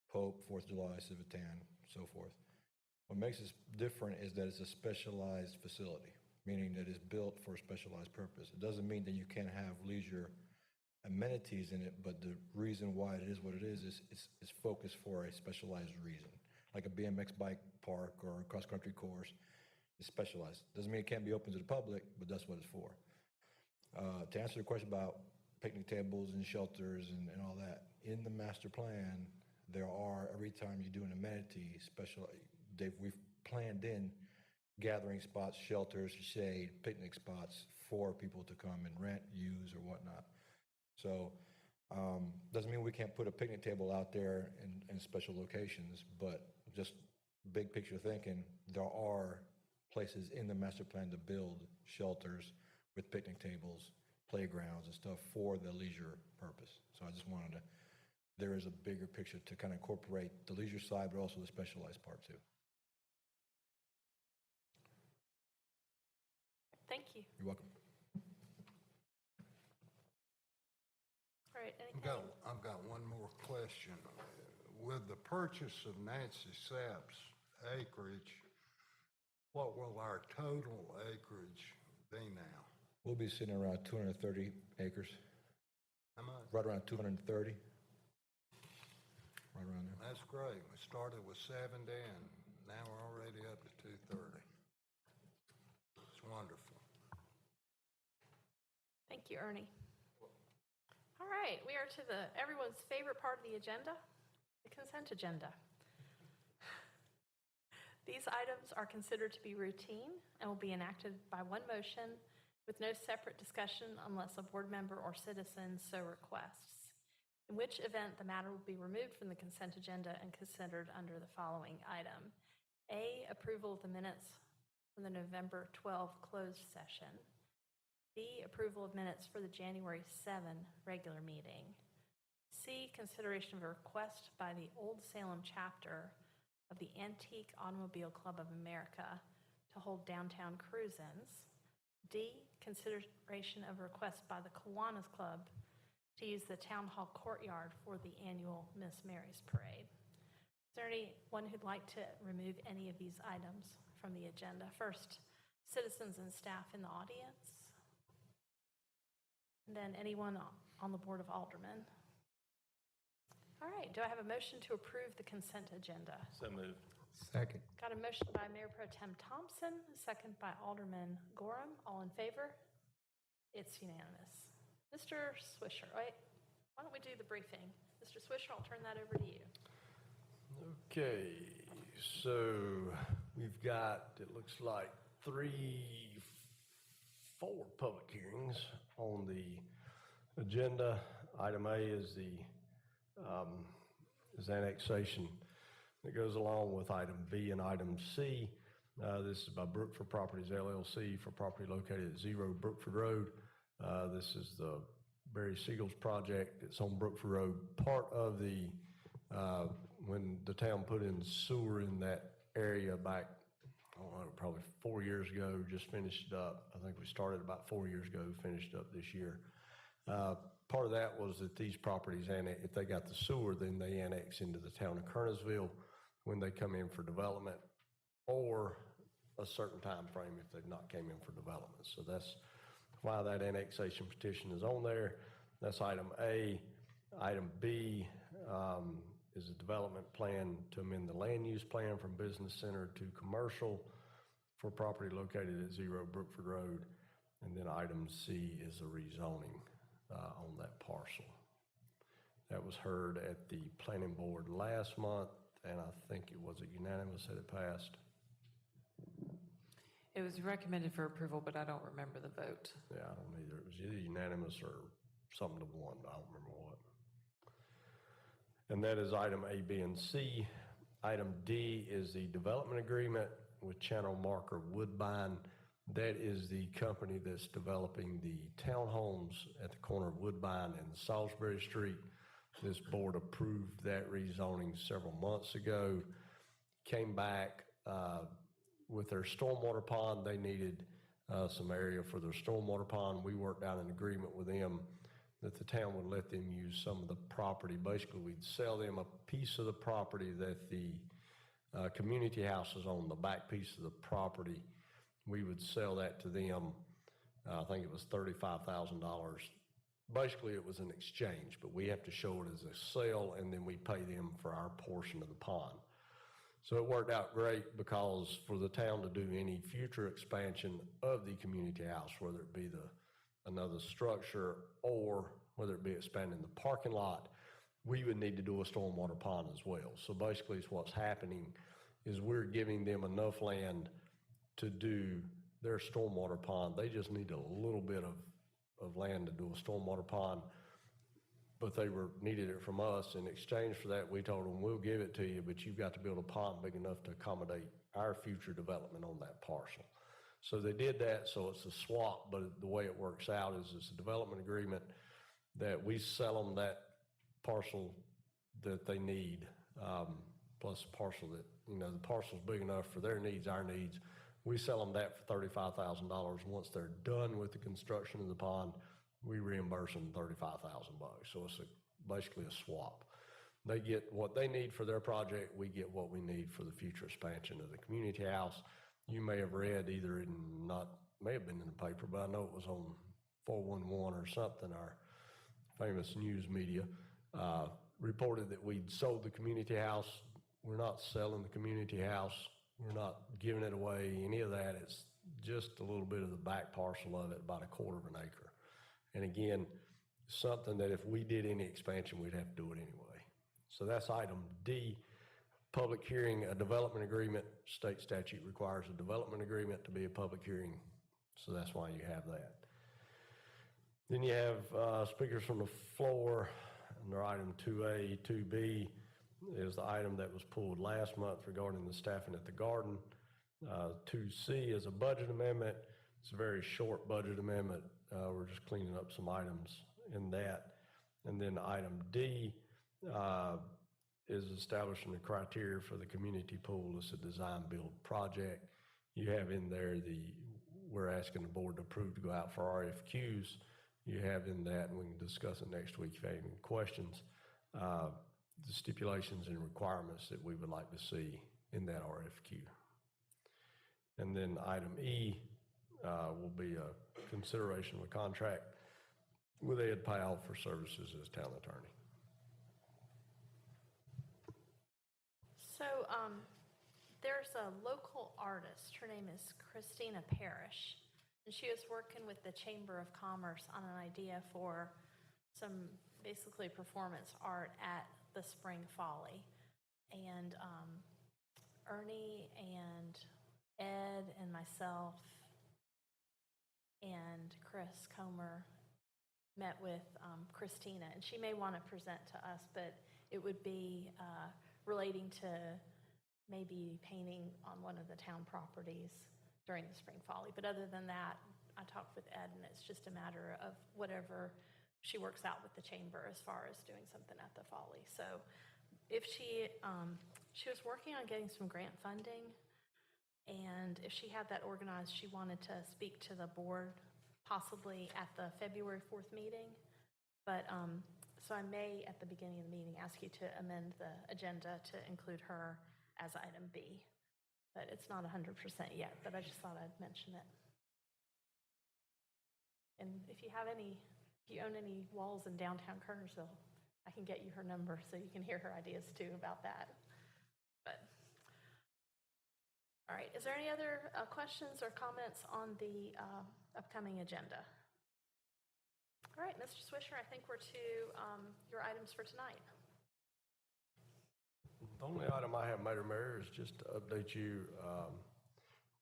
Pope, 4th of July, Civitan, so forth. What makes it different is that it's a specialized facility, meaning that it's built for a specialized purpose. It doesn't mean that you can't have leisure amenities in it, but the reason why it is what it is it's focused for a specialized reason. Like a BMX bike park or a cross-country course, it's specialized. Doesn't mean it can't be open to the public, but that's what it's for. To answer the question about picnic tables and shelters and all that, in the master plan, there are, every time you do an amenity, we've planned in gathering spots, shelters, shade, picnic spots for people to come and rent, use, or whatnot. So Doesn't mean we can't put a picnic table out there in special locations, but just big picture thinking, there are places in the master plan to build shelters with picnic tables, playgrounds and stuff for the leisure purpose. So I just wanted to, there is a bigger picture to kind of incorporate the leisure side, but also the specialized part too. Thank you. You're welcome. All right, anything? I've got one more question. With the purchase of Nancy Sapp's acreage, what will our total acreage be now? We'll be sitting around 230 acres, How much? right around 230. Right around there. That's great. We started with 70 and now we're already up to 230. It's wonderful. Thank you, Ernie. All right, we are to everyone's favorite part of the agenda, the consent agenda. These items are considered to be routine and will be enacted by one motion with no separate discussion unless a board member or citizen so requests, in which event the matter will be removed from the consent agenda and considered under the following item. A, approval of the minutes from the November 12 closed session. B, approval of minutes for the January 7 regular meeting. C, consideration of a request by the Old Salem chapter of the Antique Automobile Club of America to hold downtown cruise-ins. D, consideration of a request by the Kiwanis Club to use the town hall courtyard for the annual Miss Mary's Parade. Is there anyone who'd like to remove any of these items from the agenda? First, citizens and staff in the audience. And then anyone on the Board of Aldermen. All right, do I have a motion to approve the consent agenda? So moved. Second. Got a motion by Mayor Pro Tem Thompson, a second by Alderman Gorham. All in favor? It's unanimous. Mr. Swisher, wait, why don't we do the briefing? Mr. Swisher, I'll turn that over to you. Okay, so we've got, it looks like 4 public hearings on the agenda. Item A is annexation that goes along with item B and item C. This is by Brookford Properties LLC for property located at 0 Brookford Road. This is the Barry Siegel's project. It's on Brookford Road. Part of the, when the town put in sewer in that area back, I don't know, probably 4 years ago, just finished up. I think we started about 4 years ago, finished up this year. Part of that was that these properties, if they got the sewer, then they annex into the town of Kernersville when they come in for development, or a certain time frame if they've not came in for development. So that's why that annexation petition is on there. That's item A. Item B is a development plan to amend the land use plan from business center to commercial for property located at 0 Brookford Road. And then item C is a rezoning on that parcel. That was heard at the planning board last month, and I think it was unanimous that it passed. It was recommended for approval, but I don't remember the vote. Yeah, I don't either. It was either unanimous or something to one, but I don't remember what. And that is item A, B, and C. Item D is the development agreement with Channel Marker Woodbine. That is the company that's developing the townhomes at the corner of Woodbine and Salisbury Street. This board approved that rezoning several months ago. Came back with their stormwater pond. They needed some area for their stormwater pond. We worked out an agreement with them that the town would let them use some of the property. Basically, we'd sell them a piece of the property that the community house is on, the back piece of the property. We would sell that to them. I think it was $35,000. Basically, it was an exchange, but we have to show it as a sale, and then we pay them for our portion of the pond. So it worked out great because for the town to do any future expansion of the community house, whether it be another structure or whether it be expanding the parking lot, we would need to do a stormwater pond as well. So basically, what's happening is we're giving them enough land to do their stormwater pond. They just need a little bit of land to do a stormwater pond. but they needed it from us. In exchange for that, we told them, we'll give it to you, but you've got to build a pond big enough to accommodate our future development on that parcel. So they did that, so it's a swap, but the way it works out is it's a development agreement that we sell them that parcel that they need, plus a parcel that, the parcel's big enough for their needs, our needs. We sell them that for $35,000. Once they're done with the construction of the pond, we reimburse them $35,000. So it's basically a swap. They get what they need for their project. We get what we need for the future expansion of the community house. You may have read either may have been in the paper, but I know it was on 411 or something, our famous news media, reported that we'd sold the community house. We're not selling the community house. We're not giving it away, any of that. It's just a little bit of the back parcel of it, about 1/4 of an acre. And again, something that if we did any expansion, we'd have to do it anyway. So that's item D, public hearing, a development agreement. State statute requires a development agreement to be a public hearing, so that's why you have that. Then you have speakers from the floor, under item 2A. 2B is the item that was pulled last month regarding the staffing at the garden. 2C is a budget amendment. It's a very short budget amendment. We're just cleaning up some items in that. And then item D is establishing the criteria for the community pool. It's a design-build project. You have in there we're asking the board to approve to go out for RFQs. You have in that, and we can discuss it next week if you have any questions, the stipulations and requirements that we would like to see in that RFQ. And then item E will be a consideration of a contract with Ed Powell for services as town attorney. So there's a local artist. Her name is Christina Parrish, and she was working with the Chamber of Commerce on an idea for some basically performance art at the Spring Folly. And Ernie and Ed and myself and Chris Comer met with Christina, and she may want to present to us, but it would be relating to maybe painting on one of the town properties during the Spring Folly. But other than that, I talked with Ed, and it's just a matter of whatever she works out with the chamber as far as doing something at the Folly. So if she was working on getting some grant funding, and if she had that organized, she wanted to speak to the board possibly at the February 4th meeting. But so I may, at the beginning of the meeting, ask you to amend the agenda to include her as item B. But it's not 100% yet, but I just thought I'd mention it. And if you own any walls in downtown Kernersville, I can get you her number so you can hear her ideas too about that. But, all right, is there any other questions or comments on the upcoming agenda? All right, Mr. Swisher, I think we're to your items for tonight. The only item I have, Madam Mayor, is just to update you.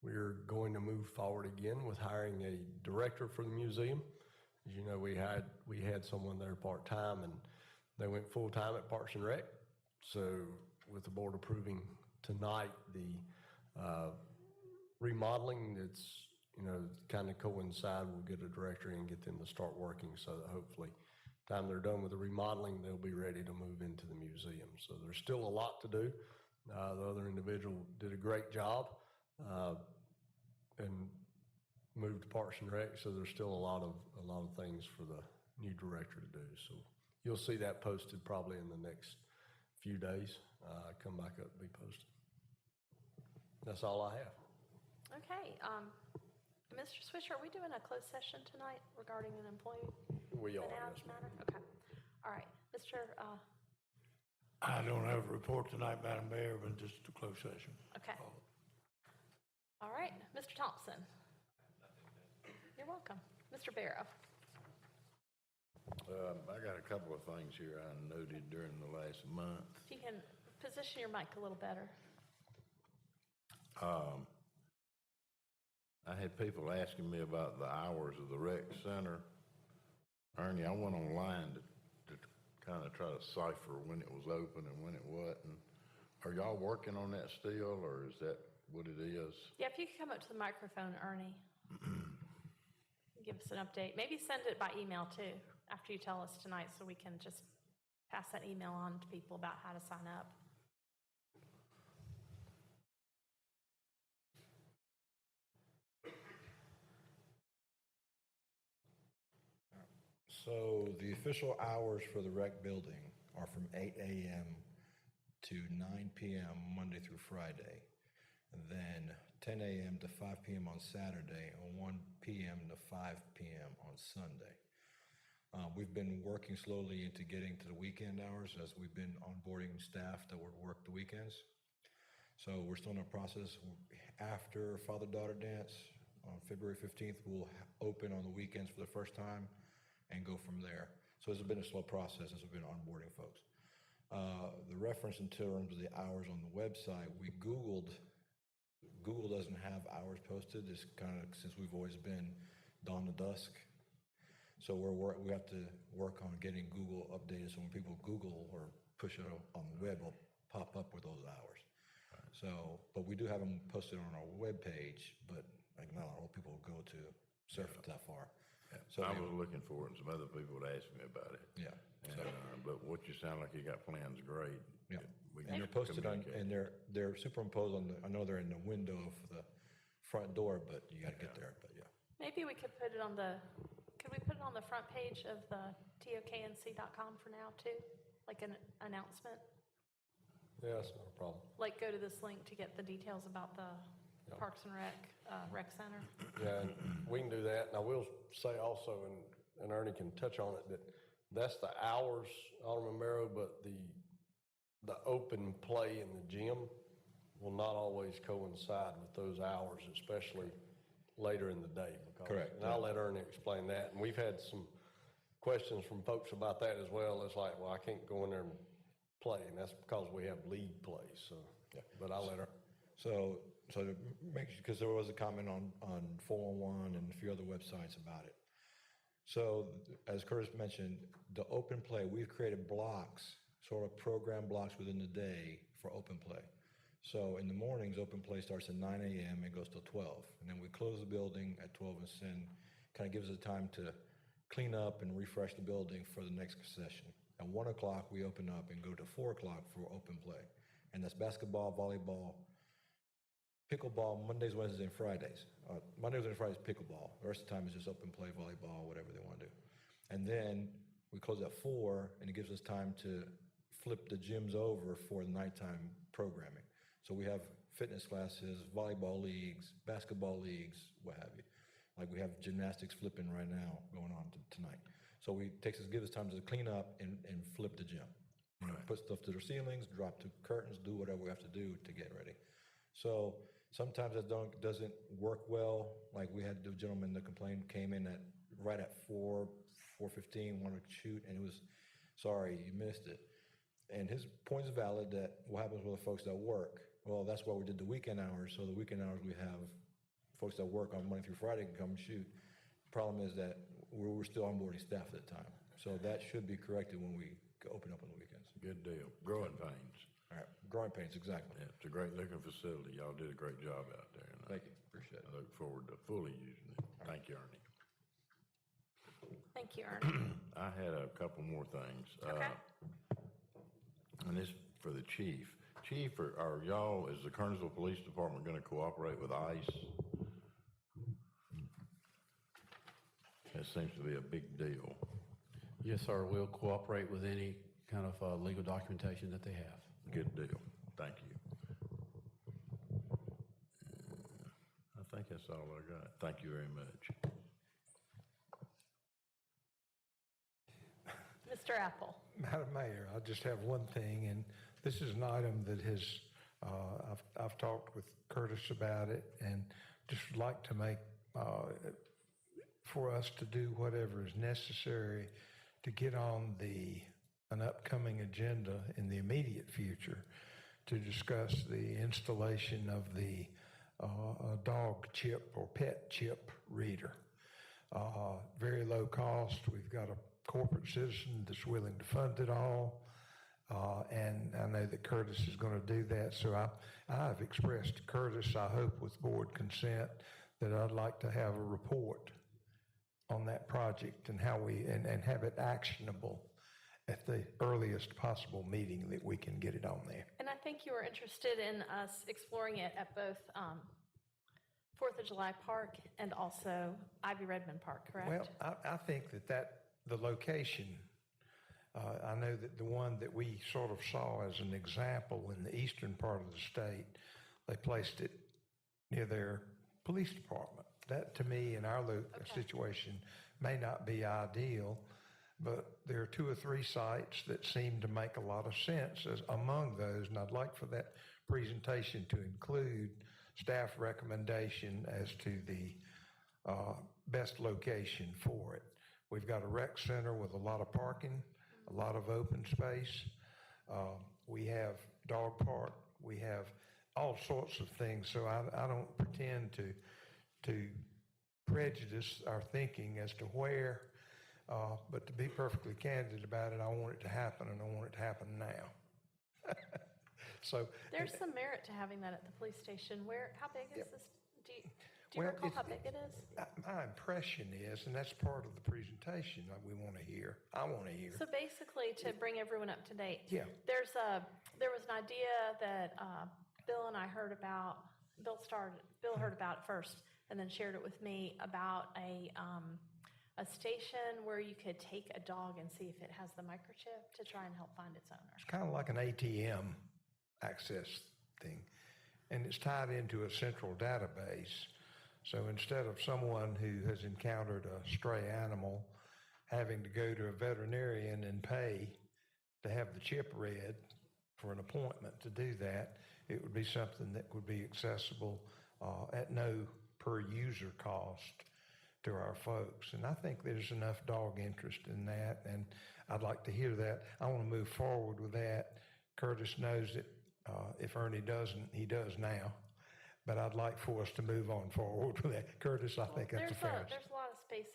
We're going to move forward again with hiring a director for the museum. As you know, we had someone there part-time, and they went full-time at Parks and Rec. So with the board approving tonight the remodeling, it's, kind of coincide. We'll get a director and get them to start working so that hopefully time they're done with the remodeling, they'll be ready to move into the museum. So there's still a lot to do. The other individual did a great job and moved to Parks and Rec. So there's still a lot of things for the new director to do. So you'll see that posted probably in the next few days. Come back up and be posted. That's all I have. Okay. Mr. Swisher, are we doing a closed session tonight regarding an employee? We are, matter? yes, ma'am. Okay. All right. Mr. I don't have a report tonight, Madam Mayor, but just a closed session. Okay. All right. Mr. Thompson. You're welcome. Mr. Barrow. I got a couple of things here I noted during the last month. If you can position your mic a little better. I had people asking me about the hours of the rec center. Ernie, I went online to kind of try to cipher when it was open and when it wasn't. Are y'all working on that still, or is that what it is? Yeah, if you could come up to the microphone, Ernie. Give us an update. Maybe send it by email too, after you tell us tonight, so we can just pass that email on to people about how to sign up. So the official hours for the rec building are from 8 a.m. to 9 p.m. Monday through Friday, and then 10 a.m. to 5 p.m. on Saturday, and 1 p.m. to 5 p.m. on Sunday. We've been working slowly into getting to the weekend hours as we've been onboarding staff that would work the weekends. So we're still in the process. After Father-Daughter Dance on February 15th, we'll open on the weekends for the first time and go from there. So it's been a slow process as we've been onboarding folks. The reference in terms of the hours on the website, we Googled. Google doesn't have hours posted. It's kind of since we've always been dawn to dusk. So we have to work on getting Google updated so when people Google or push it on the web, it'll pop up with those hours. So, but we do have them posted on our webpage, but like not a lot of people go to surf it that far. Yeah. So I was looking for it, and some other people would ask me about it. Yeah. And, but what you sound like you got plans, great. Yeah. We And can they're posted on, communicate. and they're superimposed on I know they're in the window of the front door, but you gotta get there, but yeah. Maybe we could put it on could we put it on the front page of the toknc.com for now too? Like an announcement? Yeah, that's not a problem. Like go to this link to get the details about the Parks and Rec Center? Yeah, and we can do that. And I will say also, and Ernie can touch on it, that that's the hours, Alderman Merrow, but the open play in the gym will not always coincide with those hours, especially later in the day. Correct. And I'll let Ernie explain that. And we've had some questions from folks about that as well. It's like, well, I can't go in there and play, and that's because we have league play. So, Yeah. but I'll let her. So to make sure, because there was a comment on 411 and a few other websites about it. So as Curtis mentioned, the open play, we've created blocks, sort of program blocks within the day for open play. So in the mornings, open play starts at 9 a.m. and goes till 12. And then we close the building at 12 and send, kind of gives us time to clean up and refresh the building for the next session. At 1 o'clock, we open up and go to 4 o'clock for open play. And that's basketball, volleyball, pickleball, Mondays, Wednesdays, and Fridays. Mondays and Fridays, pickleball. The rest of the time is just open play, volleyball, whatever they want to do. And then we close at 4, and it gives us time to flip the gyms over for the nighttime programming. So we have fitness classes, volleyball leagues, basketball leagues, what have you. Like we have gymnastics flipping right now going on tonight. So gives us time to clean up and flip the gym. You know, put stuff to the ceilings, drop the curtains, do whatever we have to do to get ready. So sometimes that doesn't work well. Like we had the gentleman that complained came in right at 4:15, wanted to shoot, and it was, sorry, you missed it. And his point is valid that what happens with the folks that work? Well, that's why we did the weekend hours. So the weekend hours we have folks that work on Monday through Friday can come and shoot. Problem is that we're still onboarding staff at the time. So that should be corrected when we open up on the weekends. Good deal. Growing pains. All right, growing pains, exactly. Yeah, it's a great looking facility. Y'all did a great job out there. And Thank you, appreciate it. I look forward to fully using it. Thank you, Ernie. Thank you, Ernie. I had a couple more things. Okay. And this for the chief. Chief, are y'all, is the Kernersville Police Department going to cooperate with ICE? That seems to be a big deal. Yes, sir. We'll cooperate with any kind of legal documentation that they have. Good deal. Thank you. I think that's all I got. Thank you very much. Mr. Apple. Madam Mayor, I just have one thing, and this is an item that has, I've talked with Curtis about it, and just would like to make, for us to do whatever is necessary to get on an upcoming agenda in the immediate future to discuss the installation of the dog chip or pet chip reader. Very low cost. We've got a corporate citizen that's willing to fund it all. And I know that Curtis is going to do that. So I've expressed to Curtis, I hope with board consent, that I'd like to have a report on that project and how and have it actionable at the earliest possible meeting that we can get it on there. And I think you were interested in us exploring it at both 4th of July Park and also Ivy Redmond Park, correct? Well, I think that the location, I know that the one that we sort of saw as an example in the eastern part of the state, they placed it near their police department. That, to me, in our situation, may not be ideal, but there are 2 or 3 sites that seem to make a lot of sense as among those, and I'd like for that presentation to include staff recommendation as to the best location for it. We've got a rec center with a lot of parking, a lot of open space. We have dog park. We have all sorts of things. So I don't pretend to prejudice our thinking as to where, but to be perfectly candid about it, I want it to happen, and I want it to happen now. So There's some merit to having that at the police station. How big is this? Do you well, recall how big it is? my impression is, and that's part of the presentation that we want to hear, I want to hear. So basically, to bring everyone up to date, Yeah. there was an idea that Bill and I heard about. Bill heard about it first, and then shared it with me about a station where you could take a dog and see if it has the microchip to try and help find its owner. It's kind of like an ATM access thing, and it's tied into a central database. So instead of someone who has encountered a stray animal having to go to a veterinarian and pay to have the chip read for an appointment to do that, it would be something that would be accessible at no per user cost to our folks. And I think there's enough dog interest in that, and I'd like to hear that. I want to move forward with that. Curtis knows that if Ernie doesn't, he does now. But I'd like for us to move on forward with that. Curtis, I think that's a fair. There's a lot of space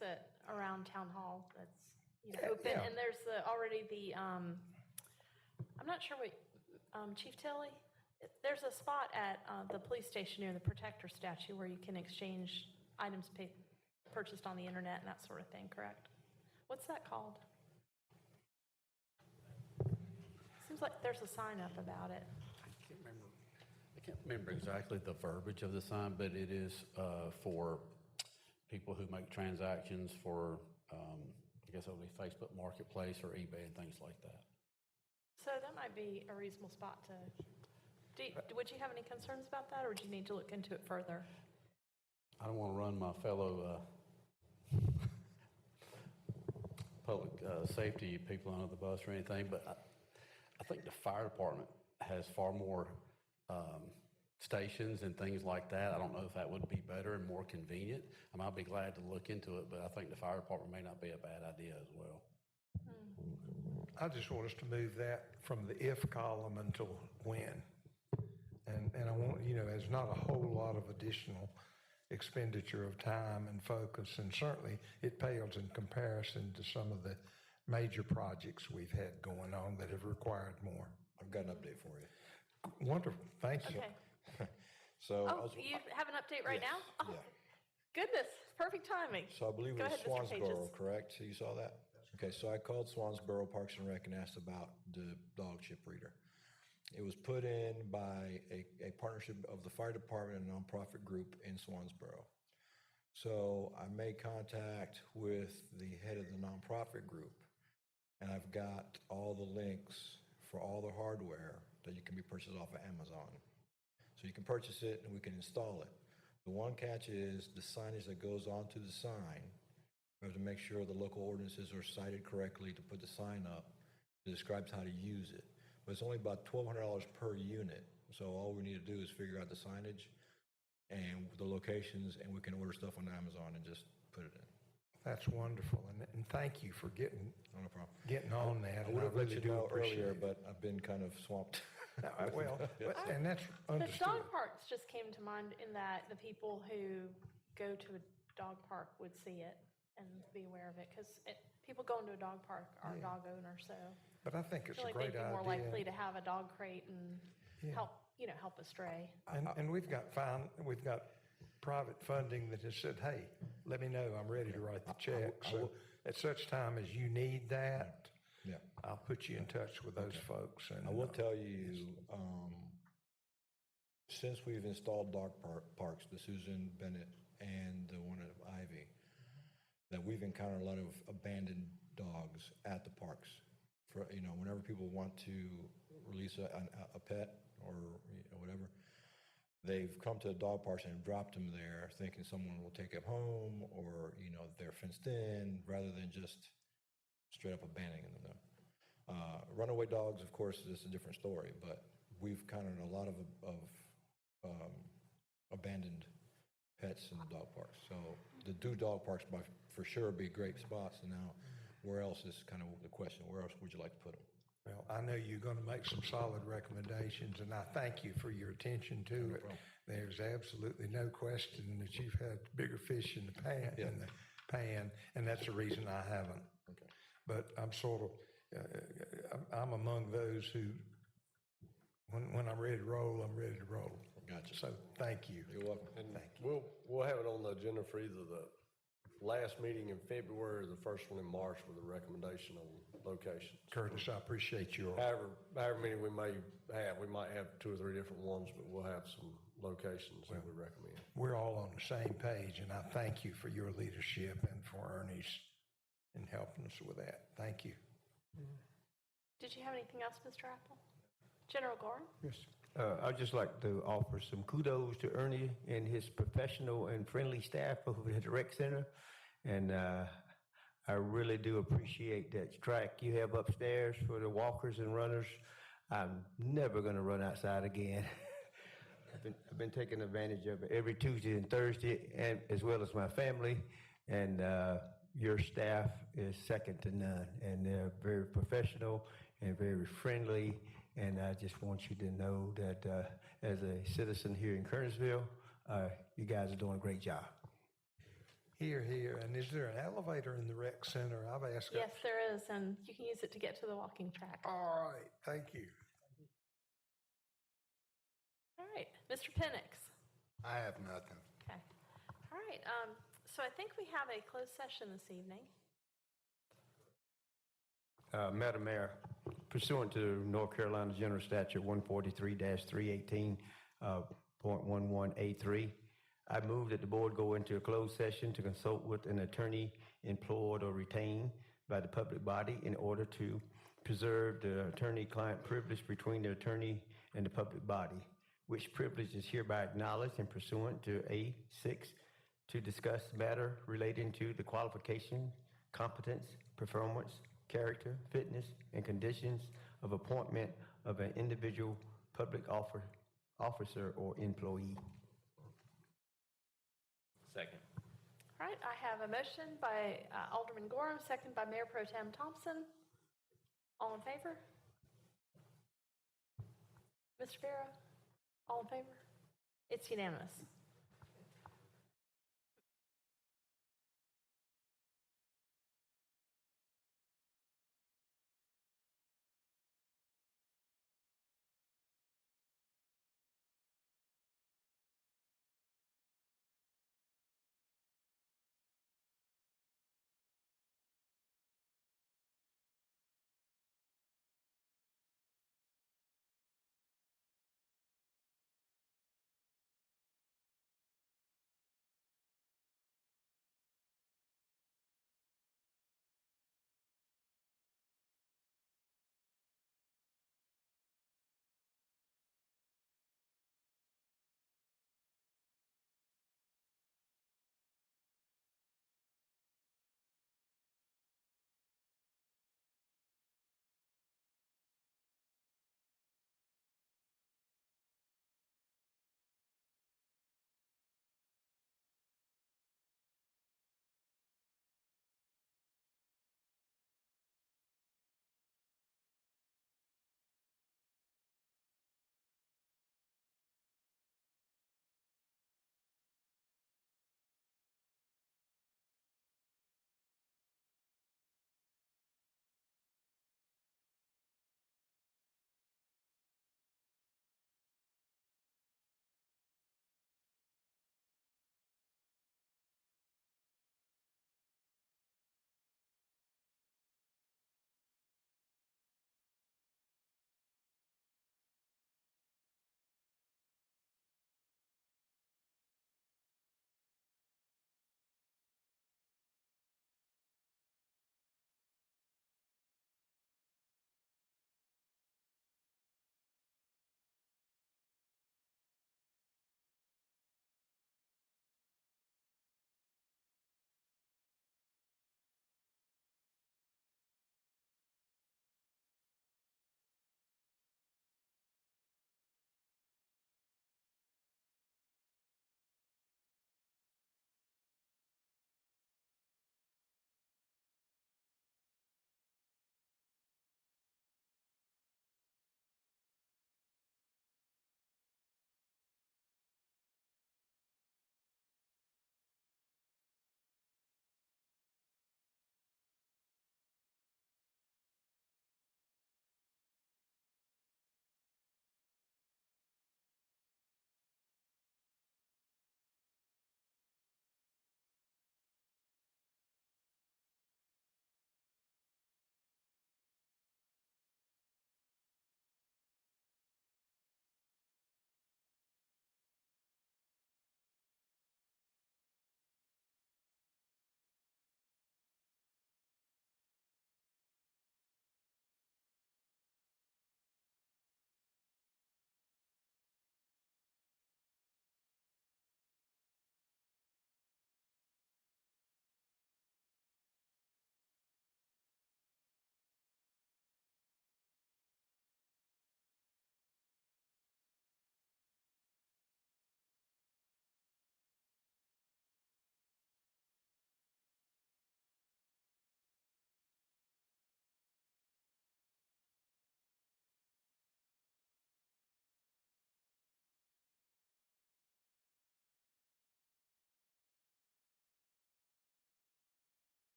around Town Hall that's open, yeah. and there's already the. I'm not sure what Chief Tilley. There's a spot at the police station near the Protector statue where you can exchange items purchased on the internet and that sort of thing. Correct? What's that called? Seems like there's a sign up about it. I can't remember exactly the verbiage of the sign, but it is for people who make transactions for, I guess it would be Facebook Marketplace or eBay and things like that. So that might be a reasonable spot to. Would you have any concerns about that, or would you need to look into it further? I don't want to run my fellow public safety people under the bus or anything, but I think the fire department has far more stations and things like that. I don't know if that would be better and more convenient. I mean, I'll be glad to look into it, but I think the fire department may not be a bad idea as well. I just want us to move that from the if column until when. And I want, there's not a whole lot of additional expenditure of time and focus, and certainly it pales in comparison to some of the major projects we've had going on that have required more. I've got an update for you. Wonderful, thank you. Okay. So You have an update right Yes, now? Oh, yeah. goodness, perfect timing. So I believe Go it was ahead, Mr. Pages. Swansboro, correct? So you saw that? Okay, so I called Swansboro Parks and Rec and asked about the dog chip reader. It was put in by a partnership of the fire department and a nonprofit group in Swansboro. So I made contact with the head of the nonprofit group, and I've got all the links for all the hardware that you can be purchased off of Amazon. So you can purchase it and we can install it. The one catch is the signage that goes onto the sign. We have to make sure the local ordinances are cited correctly to put the sign up that describes how to use it. But it's only about $1,200 per unit. So all we need to do is figure out the signage and the locations, and we can order stuff on Amazon and just put it in. That's wonderful, and thank you for getting No problem. on that. I and would have let really you do know appreciate earlier, it. but I've been kind of swamped. Well, and that's The understood. dog parks just came to mind in that the people who go to a dog park would see it and be aware of it, because people go into a dog park are dog owners, so But I think I it's feel a like they'd great be more likely idea. to have a dog crate and help a stray. And we've got private funding that has said, hey, let me know, I'm ready to write the check. So at such time as you need that, Yeah. I'll put you in touch with those folks. And I will tell you, since we've installed dog parks, the Susan Bennett and the one at Ivy, that we've encountered a lot of abandoned dogs at the parks. For, whenever people want to release a pet or whatever, they've come to the dog parks and dropped them there thinking someone will take them home, or, they're fenced in, rather than just straight up abandoning them. Runaway dogs, of course, is a different story, but we've encountered a lot of abandoned pets in the dog parks. So the dog parks for sure be great spots. And now, where else is kind of the question? Where else would you like to put them? Well, I know you're going to make some solid recommendations, and I thank you for your attention to it. There's absolutely no question that you've had bigger fish in the pan, and that's the reason I haven't. Okay. But I'm sort of, I'm among those who, when I'm ready to roll, I'm ready to roll. Gotcha. So thank you. You're welcome. And we'll have it on the agenda for either the last meeting in February or the first one in March with a recommendation on locations. Curtis, I appreciate your. However many we may have, we might have 2 or 3 different ones, but we'll have some locations that we recommend. We're all on the same page, and I thank you for your leadership and for Ernie's in helping us with that. Thank you. Did you have anything else, Mr. Apple? General Gorham? Yes. I'd just like to offer some kudos to Ernie and his professional and friendly staff over at the rec center. And I really do appreciate that track you have upstairs for the walkers and runners. I'm never going to run outside again. I've been taking advantage of it every Tuesday and Thursday, and as well as my family. And your staff is second to none, and they're very professional and very friendly. And I just want you to know that as a citizen here in Kernersville, you guys are doing a great job. Here. And is there an elevator in the rec center? I've asked. Yes, there is, and you can use it to get to the walking track. All right. Thank you. All right, Mr. Penix. I have nothing. Okay. All right, so I think we have a closed session this evening. Madam Mayor, pursuant to North Carolina General Statute 143-318.11A3, I move that the board go into a closed session to consult with an attorney employed or retained by the public body in order to preserve the attorney-client privilege between the attorney and the public body, which privilege is hereby acknowledged and pursuant to A6 to discuss matter relating to the qualification, competence, performance, character, fitness, and conditions of appointment of an individual public officer or employee. Second. All right, I have a motion by Alderman Gorham, second by Mayor Pro Tem Thompson. All in favor? Mr. Farrow? All in favor? It's unanimous.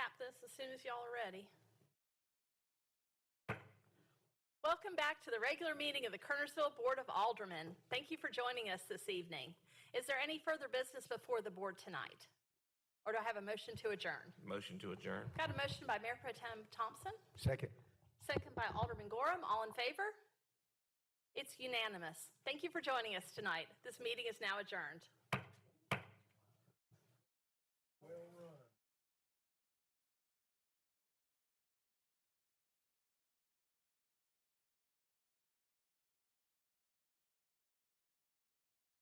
tap this as soon as y'all are ready. Welcome back to the regular meeting of the Kernersville Board of Aldermen. Thank you for joining us this evening. Is there any further business before the board tonight? Or do I have a motion to adjourn? Motion to adjourn. Got a motion by Mayor Pro Tem Thompson, Second. second by Alderman Gorham. All in favor? It's unanimous. Thank you for joining us tonight. This meeting is now adjourned. Well run.